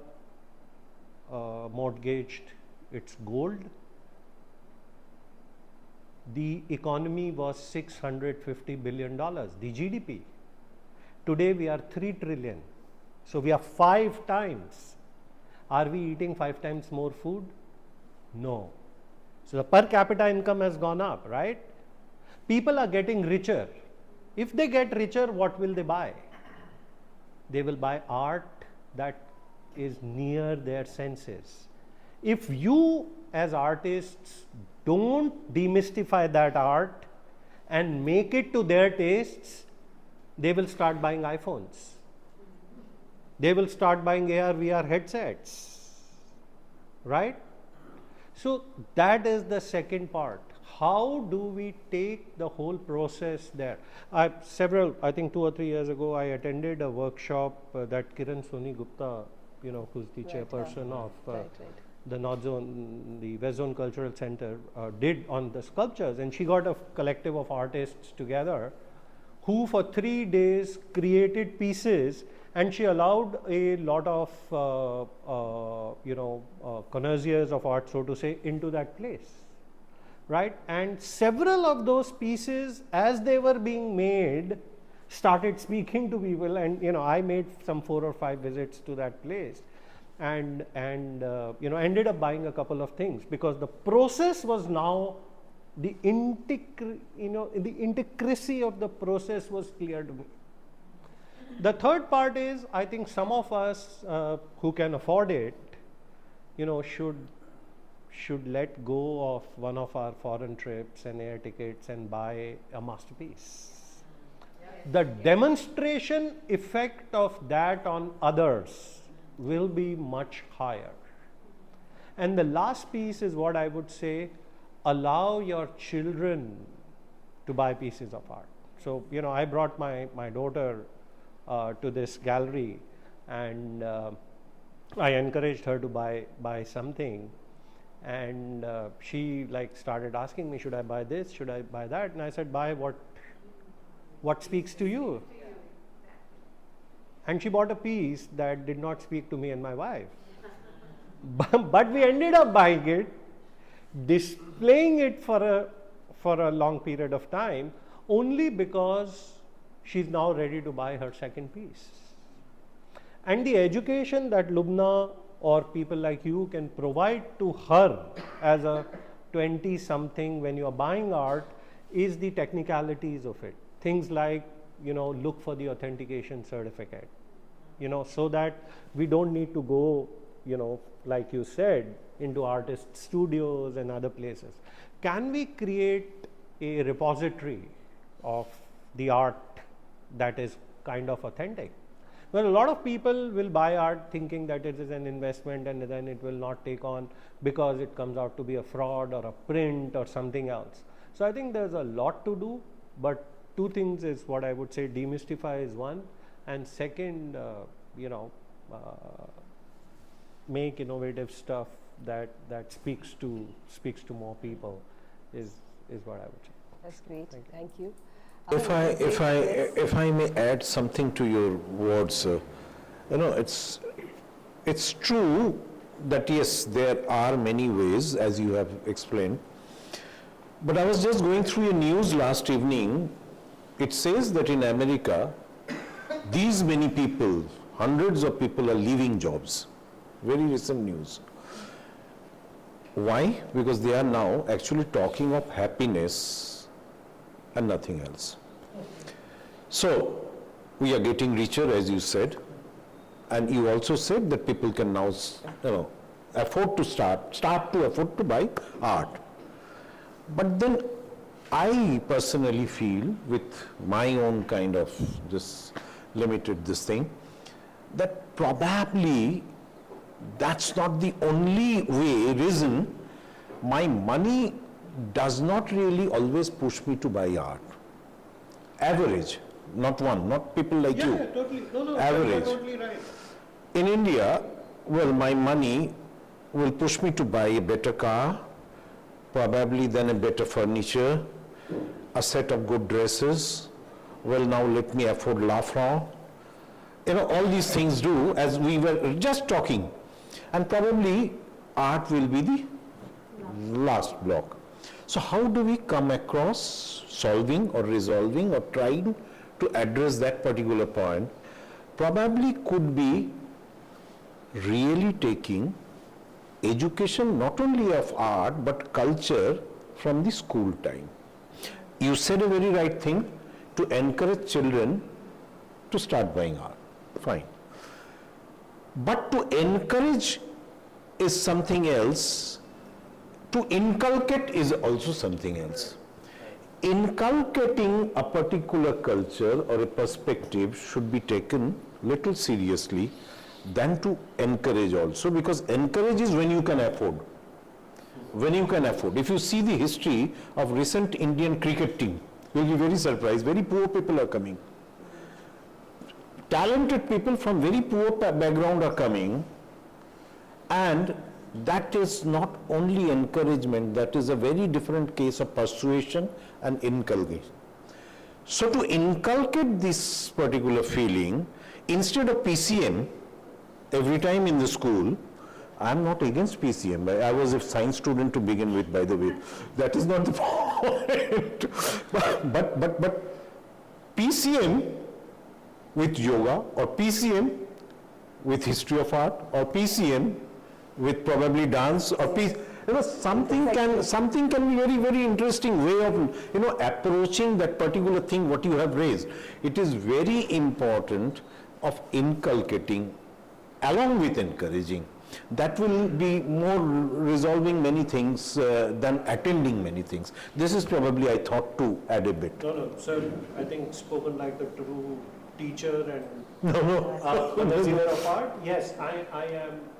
mortgaged its gold, the economy was $650 billion, the GDP. Today we are 3 trillion. So we are 5 times. Are we eating 5 times more food? No. So the per capita income has gone up, right? People are getting richer. If they get richer, what will they buy? They will buy art that is near their senses. If you as artists don't demystify that art and make it to their tastes, they will start buying iPhones. They will start buying AR, VR headsets, right? So that is the second part. How do we take the whole process there? I think 2 or 3 years ago, I attended a workshop that Kiran Soni Gupta, you know, who's the chairperson of the North Zone, the West Zone Cultural Center, did on the sculptures. And she got a collective of artists together who for 3 days created pieces, and she allowed a lot of, connoisseurs of art, so to say, into that place. Right? And several of those pieces, as they were being made, started speaking to people. And, you know, I made some 4 or 5 visits to that place, and ended up buying a couple of things, because the process was now, the intricacy of the process was clear to me. The third part is, I think some of us who can afford it, should let go of one of our foreign trips and air tickets and buy a masterpiece. The demonstration effect of that on others will be much higher. And the last piece is what I would say, allow your children to buy pieces of art. So, I brought my daughter to this gallery, and I encouraged her to buy something, and she started asking me, should I buy this, should I buy that? And I said, buy what speaks to you. And she bought a piece that did not speak to me and my wife. But we ended up buying it, displaying it for a long period of time, only because she's now ready to buy her second piece. And the education that Lubna or people like you can provide to her as a 20-something when you are buying art is the technicalities of it. Things like, look for the authentication certificate, so that we don't need to go, like you said, into artist studios and other places. Can we create a repository of the art that is kind of authentic? Well, a lot of people will buy art thinking that it is an investment and then it will not take on because it comes out to be a fraud or a print or something else. So I think there's a lot to do, but two things is what I would say, demystify is one, and second, make innovative stuff that speaks to more people is what I would say. That's great. Thank you. If I may add something to your words, it's true that yes, there are many ways, as you have explained. But I was just going through your news last evening. It says that in America, these many people, hundreds of people are leaving jobs. Very recent news. Why? Because they are now actually talking of happiness and nothing else. So, we are getting richer, as you said, and you also said that people can now, afford to start to afford to buy art. But then, I personally feel, with my own kind of this thing, that probably that's not the only reason my money does not really always push me to buy art. Average, not people like you. Yeah, totally. No, average. you're totally right. In India, well, my money will push me to buy a better car, probably then a better furniture, a set of good dresses. Well, now let me afford La France. All these things do, as we were just talking. And probably art will be the last block. So how do we come across solving or resolving or trying to address that particular point? Probably could be really taking education not only of art but culture from the school time. You said a very right thing, to encourage children to start buying art. Fine. But to encourage is something else. To inculcate is also something else. Inculcating a particular culture or a perspective should be taken little seriously than to encourage also, because encourage is when you can afford. When you can afford. If you see the history of recent Indian cricket team, you'll be very surprised. Very poor people are coming. Talented people from very poor background are coming, and that is not only encouragement, that is a very different case of persuasion and inculcation. So to inculcate this particular feeling, instead of PCM, every time in the school, I am not against PCM. I was a science student to begin with, by the way. That is not the point. but PCM with yoga, or PCM with history of art, or PCM with probably dance, or something can be very, very interesting way of, approaching that particular thing what you have raised. It is very important of inculcating along with encouraging. That will be more resolving many things than attending many things. This is probably I thought to add a bit. No, sir, I think spoken like the true teacher and No. connoisseur of art. Yes, I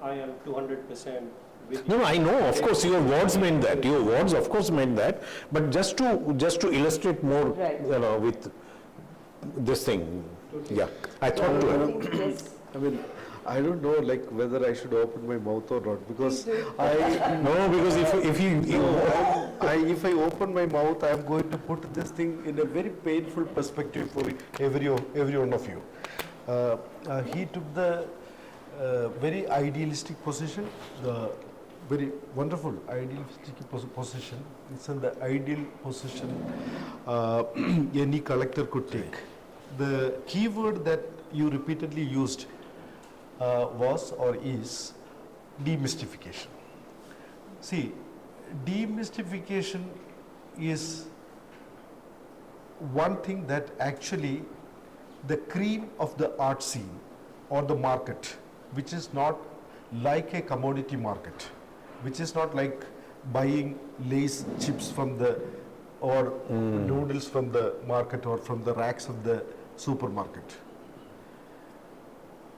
am 200% with you. No, I know, of course, your words meant that. Your words, of course, meant that. But just to illustrate more, Right. with this thing, yeah, I thought to. Yes. I mean, I don't know like whether I should open my mouth or not, because No, because if I open my mouth, I am going to put this thing in a very painful perspective for every one of you. He took the very idealistic position, the very wonderful idealistic position. It's in the ideal position any collector could take. The keyword that you repeatedly used was or is demystification. See, demystification is one thing that actually the cream of the art scene or the market, which is not like a commodity market, which is not like buying Lay's chips from the or noodles from the market or from the racks of the supermarket.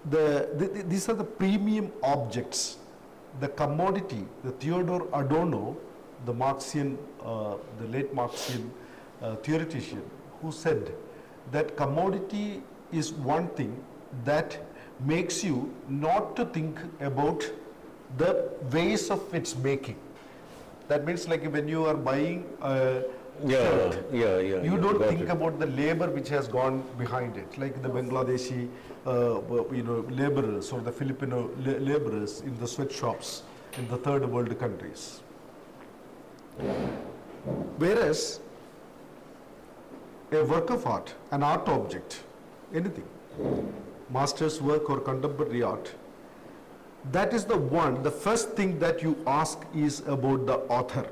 These are the premium objects. The commodity, the Theodore Adorno, the Marxian, the late Marxian theoretician, who said that commodity is one thing that makes you not to think about the ways of its making. That means like when you are buying shirt, you don't think about the labor which has gone behind it, like the Bangladeshi laborers or the Filipino laborers in the sweatshops in the third world countries. Whereas a work of art, an art object, anything, master's work or contemporary art, that is the first thing that you ask is about the author.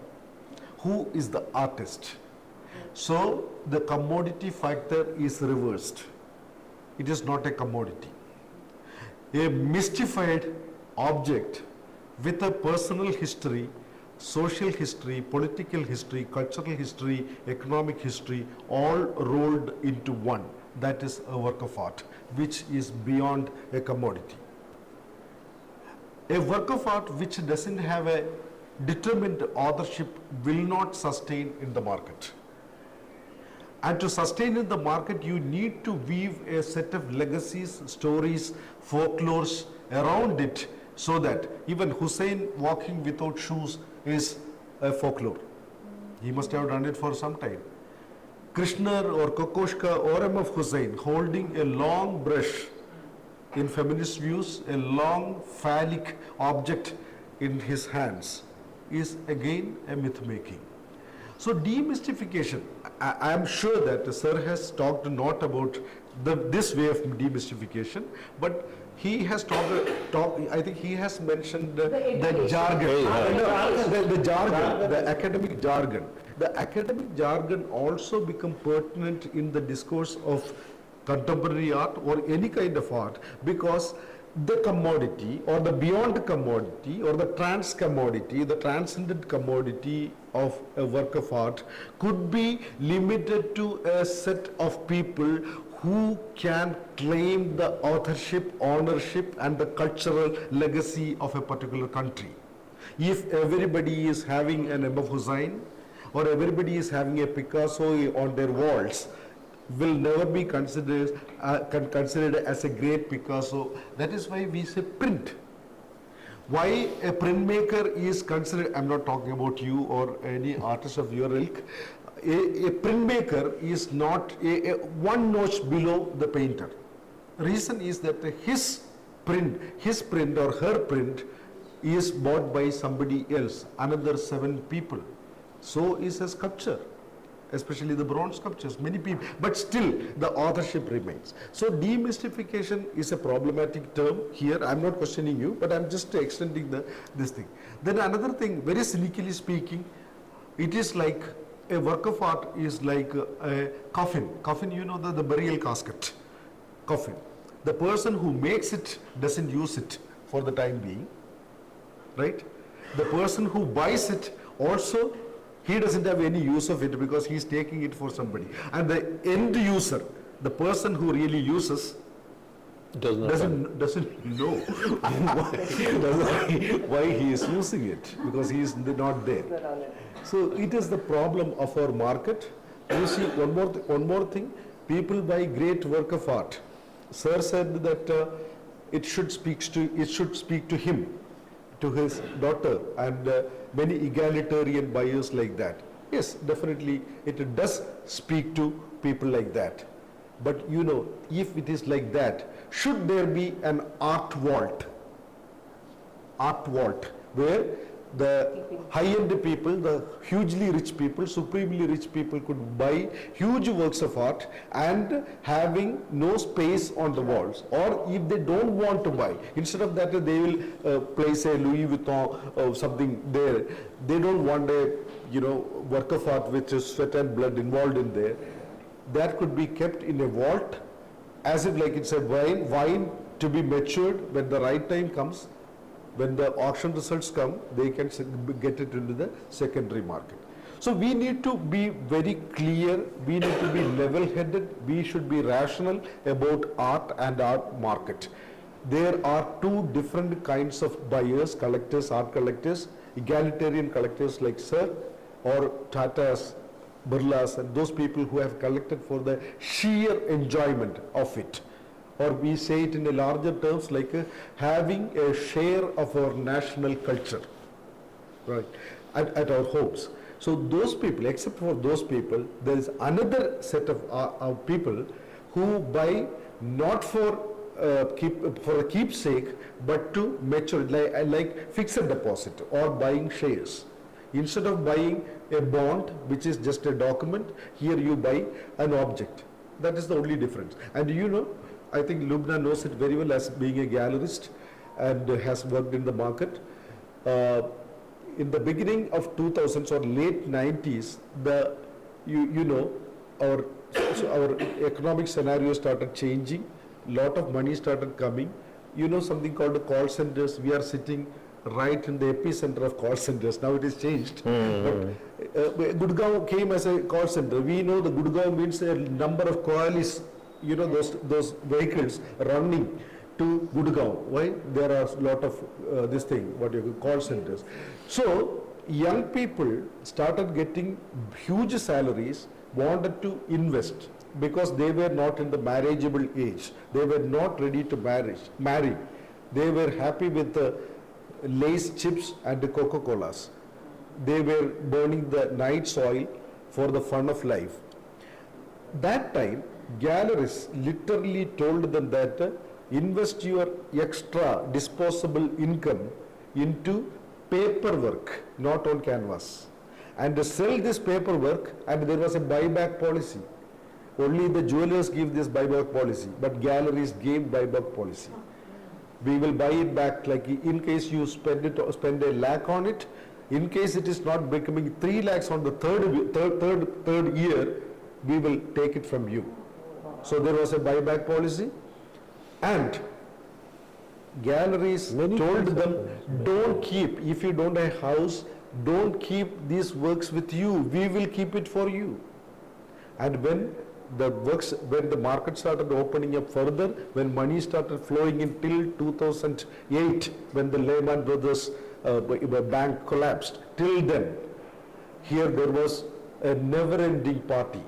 Who is the artist? So the commodity factor is reversed. It is not a commodity. A mystified object with a personal history, social history, political history, cultural history, economic history, all rolled into one. That is a work of art, which is beyond a commodity. A work of art which doesn't have a determined authorship will not sustain in the market. And to sustain in the market, you need to weave a set of legacies, stories, folklores around it, so that even Hussein walking without shoes is a folklore. He must have done it for some time. Krishna or Kokoshka or M.F. Hussein holding a long brush in feminist views, a long phallic object in his hands, is again a myth making. So demystification, I am sure that sir has talked not about this way of demystification, but he has talked I think he has mentioned the jargon, the jargon, the academic jargon. The academic jargon also become pertinent in the discourse of contemporary art or any kind of art, because the commodity or the beyond commodity or the trans commodity, the transcendent commodity of a work of art could be limited to a set of people who can claim the authorship, ownership and the cultural legacy of a particular country. If everybody is having an M.F. Hussain or everybody is having a Picasso on their walls, will never be considered as a great Picasso. That is why we say print. Why a printmaker is considered, I'm not talking about you or any artist of your ilk, a printmaker is not one notch below the painter. Reason is that his print or her print is bought by somebody else, another 7 people. So is a sculpture. especially the bronze sculptures, many people, but still the authorship remains. So demystification is a problematic term here. I'm not questioning you, but I'm just extending this thing. Then another thing, very cynically speaking, it is like a work of art is like a coffin. Coffin, you know, the burial casket. Coffin. The person who makes it doesn't use it for the time being, right? The person who buys it also, he doesn't have any use of it because he's taking it for somebody. And the end user, the person who really uses, doesn't know why he is using it, because he is not there. So it is the problem of our market. You see, one more thing, people buy great work of art. Sir said that it should speak to him, to his daughter, and many egalitarian buyers like that. Yes, definitely it does speak to people like that. But you know, if it is like that, should there be an art vault? Art vault, where the high-end people, the hugely rich people, supremely rich people could buy huge works of art and having no space on the walls. Or if they don't want to buy, instead of that they will place a Louis Vuitton or something there. They don't want a work of art which is sweat and blood involved in there. That could be kept in a vault as if like it's a wine to be matured when the right time comes. When the auction results come, they can get it into the secondary market. So we need to be very clear, we need to be level-headed, we should be rational about art and art market. There are two different kinds of buyers, collectors, art collectors, egalitarian collectors like Sir or Tatas, Birlas, and those people who have collected for the sheer enjoyment of it. Or we say it in a larger terms like having a share of our national culture, right, at our homes. So those people, except for those people, there is another set of people who buy not for a keepsake, but to mature, like fixed deposit or buying shares. Instead of buying a bond, which is just a document, here you buy an object. That is the only difference. And you know, I think Lubna knows it very well as being a gallerist and has worked in the market. In the beginning of 2000s or late 90s, our economic scenario started changing. Lot of money started coming. You know something called the call centers. We are sitting right in the epicenter of call centers. Now it is changed. But Gurugram came as a call center. We know the Gurugram means a number of coalies. You know those vehicles running to Gurugram. Why? There are a lot of call centers. So young people started getting huge salaries, wanted to invest because they were not in the marriageable age. They were not ready to marry. They were happy with the Lay's chips and the Coca-Colas. They were burning the night oil for the fun of life. That time, galleries literally told them that invest your extra disposable income into paperwork, not on canvas, and sell this paperwork, and there was a buyback policy. Only the jewelers give this buyback policy, but galleries gave buyback policy. We will buy it back, like in case you spend a lakh on it, in case it is not becoming 3 lakhs on the third year, we will take it from you. So there was a buyback policy, and galleries told them, don't keep, if you don't have a house, don't keep these works with you, we will keep it for you. And when the market started opening up further, when money started flowing in till 2008, when the Lehman Brothers bank collapsed, till then, here there was a never-ending party,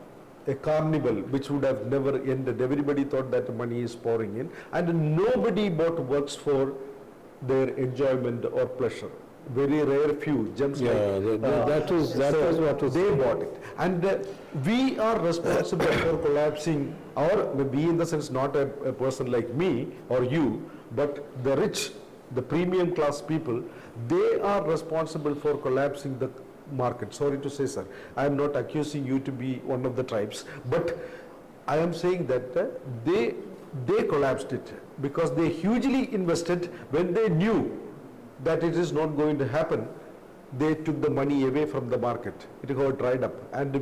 a carnival which would have never ended. Everybody thought that money is pouring in, and nobody bought works for their enjoyment or pleasure. Very rare few gems that is what they bought it. And we are responsible for collapsing, we in the sense not a person like me or you, but the rich, the premium class people, they are responsible for collapsing the market. Sorry to say, sir, I am not accusing you to be one of the tribes, but I am saying that they collapsed it because they hugely invested when they knew that it is not going to happen. They took the money away from the market. It got dried up, and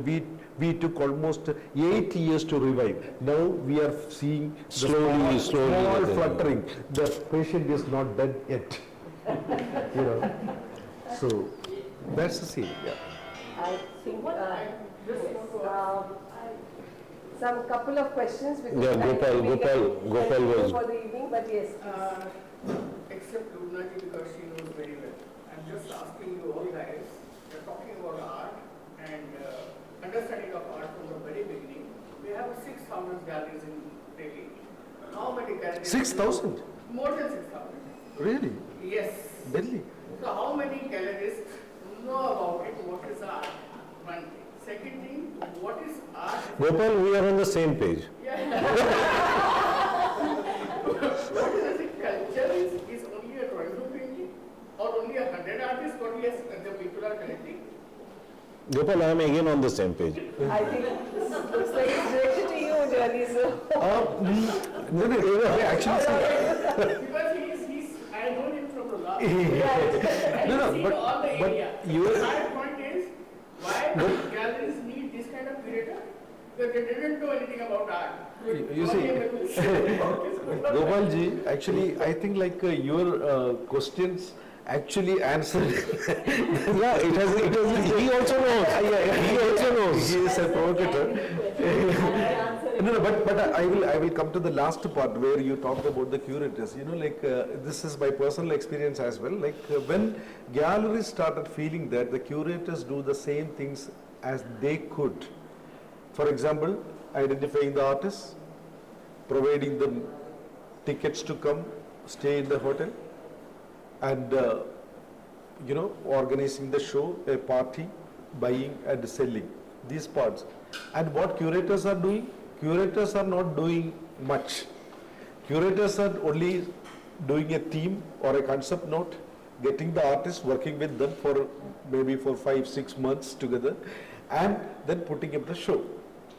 we took almost 8 years to revive. Now we are seeing the Slowly, small fluttering. The patient is not dead yet. You know, so that's the scene. Yeah. I think some couple of questions. Because Yeah, I think we Gopal can was- for the evening, but yes. Except Lunaji because she knows very well. I'm just asking you all guys, you're talking about art and understanding of art from the very beginning. We have 6,000 galleries in Delhi. How many galleries? 6,000? More than 6,000. Really? Yes. Delhi? So how many galleries know about it? What is art? One thing. Second thing, what is art? Gopal, we are on the same page. What is it? Culture is only a drawing room painting? Or only 100 artists? What yes, the people are collecting? Gopal, I am again on the same page. I think this looks like it's directed to you, Johny. So No, actually, Because I know him from the last. No, no, I've seen all the but area. you- My point is, why galleries need this kind of curator? Because they didn't know anything about art. You see, Gopalji, actually, I think like your questions actually answered. Yeah, he also knows. He also knows. He is a provocator. No, but I will come to the last part where you talked about the curators. You know, like this is my personal experience as well. Like when galleries started feeling that the curators do the same things as they could. For example, identifying the artists, providing them tickets to come, stay in the hotel, and you know, organizing the show, a party, buying and selling, these parts. And what curators are doing? Curators are not doing much. Curators are only doing a theme or a concept note, getting the artists, working with them for maybe for 5-6 months together, and then putting up the show.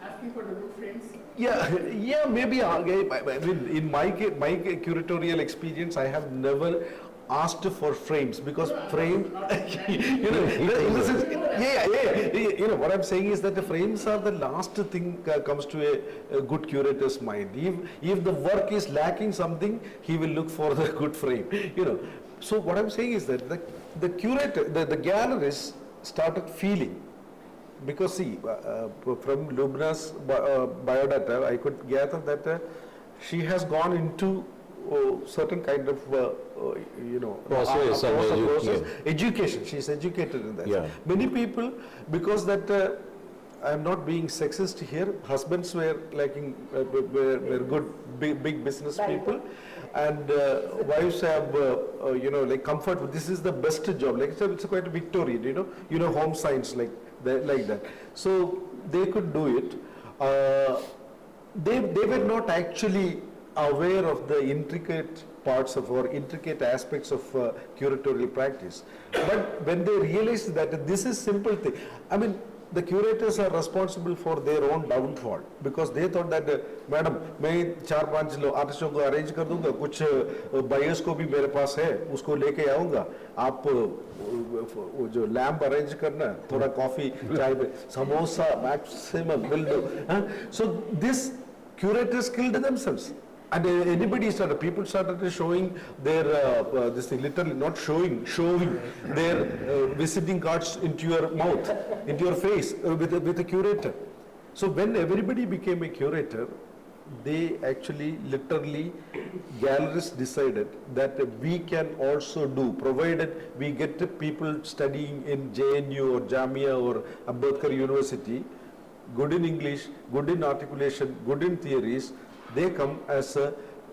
Asking for the good friends. Yeah, maybe. I mean, in my curatorial experience, I have never asked for frames because frame, you know, in the sense, you know, what I'm saying is that the frames are the last thing comes to a good curator's mind. If the work is lacking something, he will look for the good frame, you know. So what I'm saying is that the curator, the galleries started feeling. Because see, from Lubna's biodata, I could gather that she has gone into certain kind of, you know, Process and education. She is educated in that. Yeah. Many people, because that, I am not being sexist here, husbands were lacking, were good, big business people. And wives have, you know, like comfort. This is the best job. Like it's quite Victorian, you know, home science like that. So they could do it. They were not actually aware of the intricate parts of or intricate aspects of curatorial practice. But when they realized that this is simple thing, I mean, the curators are responsible for their own downfall because they thought that, madam, मैं 4-5 आर्टिस्टों को arrange कर दूंगा, कुछ buyers को भी मेरे पास है, उसको लेके आऊंगा, आप वो जो लैम्प अरेंज करना, थोड़ा कॉफी, चाय, samosa, maximum will do. So this curators killed themselves. And anybody started, people started showing their, this thing, literally not showing their visiting cards into your mouth, into your face with a curator. So when everybody became a curator, they actually literally, galleries decided that we can also do, provided we get the people studying in JNU or Jamia or Ambedkar University, good in English, good in articulation, good in theories, they come as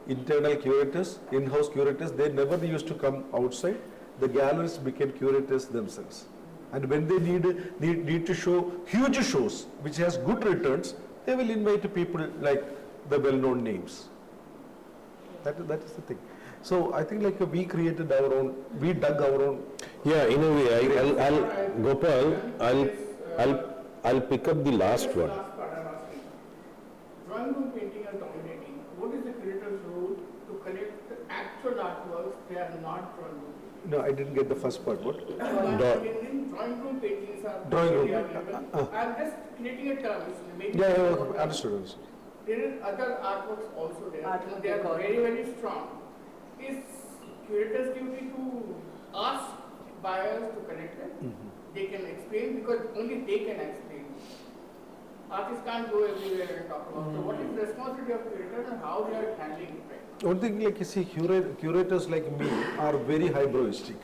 internal curators, in-house curators. They never used to come outside. The galleries became curators themselves. And when they need to show huge shows, which has good returns, they will invite people like the well-known names. That is the thing. So I think like we created our own, we dug our own. Yeah, in a way, I'll Gopal, I'll pick up the last one. Last part I'm asking. Drawing room painting and dominating, what is the curator's role to collect the actual artworks they are not drawing room paintings? No, I didn't get the first part. What? Drawing room paintings are Drawing room. available. I'm just creating a term. Maybe Yeah, okay. Understood. there is other artworks also there. Artwork They are record. very, very strong. Is curator's duty to ask buyers to connect them? They can explain because only they can explain. Artists can't go everywhere and talk about. So what is the responsibility of curators and how they are handling it? Right? One thing like you see, curators like me are very highbrowistic.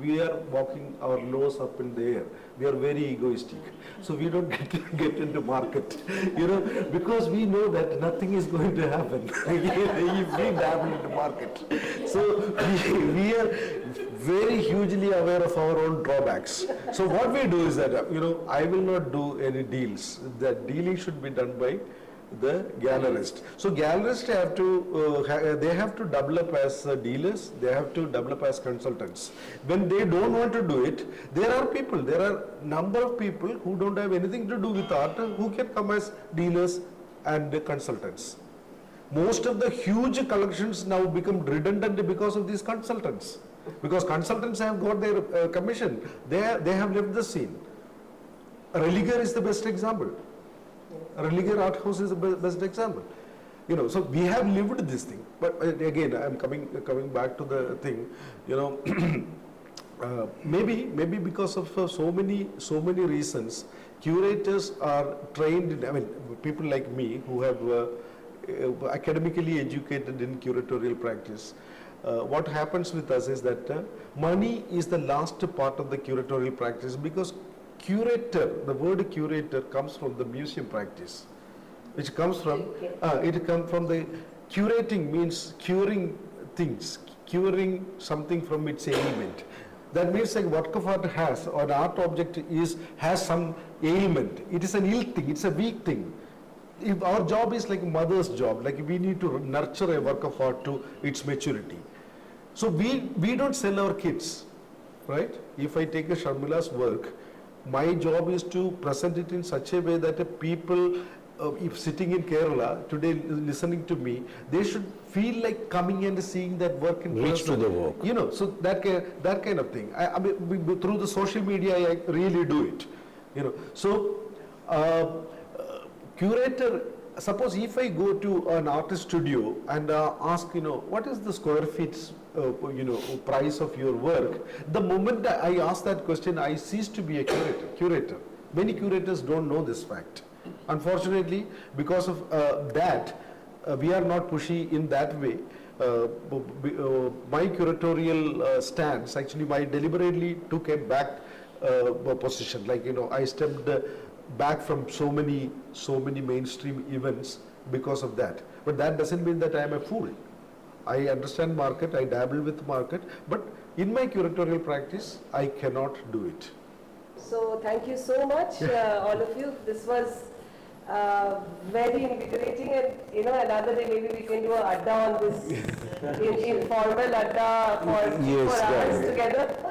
We are walking our nose up in the air. We are very egoistic. So we don't get into market, because we know that nothing is going to happen if we dabble into market. So we are very hugely aware of our own drawbacks. So what we do is that, I will not do any deals. That dealing should be done by the gallerist. So gallerists have to, they have to develop as dealers, they have to develop as consultants. When they don't want to do it, there are number of people who don't have anything to do with art who can come as dealers and consultants. Most of the huge collections now become redundant because of these consultants. Because consultants have got their commission, they have left the scene. Religer is the best example. Religer art house is the best example. So we have lived this thing. But again, I'm coming back to the thing. Maybe because of so many reasons, curators are trained. People like me who have academically educated in curatorial practice. What happens with us is that money is the last part of the curatorial practice, because curator, the word curator comes from the museum practice, which comes from, the curating means curing things, curing something from its ailment. That means like work of art has, or an art object has some ailment. It is an ill thing, it's a weak thing. If our job is like mother's job, like we need to nurture a work of art to its maturity. So we don't sell our kids, right? If I take a Sharmila's work, my job is to present it in such a way that people, if sitting in Kerala today listening to me, they should feel like coming and seeing that work in Reach to person. the work. So that kind of thing. I mean, through the social media, I really do it. So curator. Suppose if I go to an artist studio and ask, what is the square feet, price of your work? The moment I ask that question, I cease to be a curator. Many curators don't know this fact. Unfortunately, because of that, we are not pushy in that way. My curatorial stance, actually, I deliberately took a back position. Like, I stepped back from so many mainstream events because of that. But that doesn't mean that I am a fool. I understand market, I dabble with market, but in my curatorial practice, I cannot do it. So thank you so much, all of you. This was very invigorating, and another day maybe we can do a adda on this, informal adda for hours together.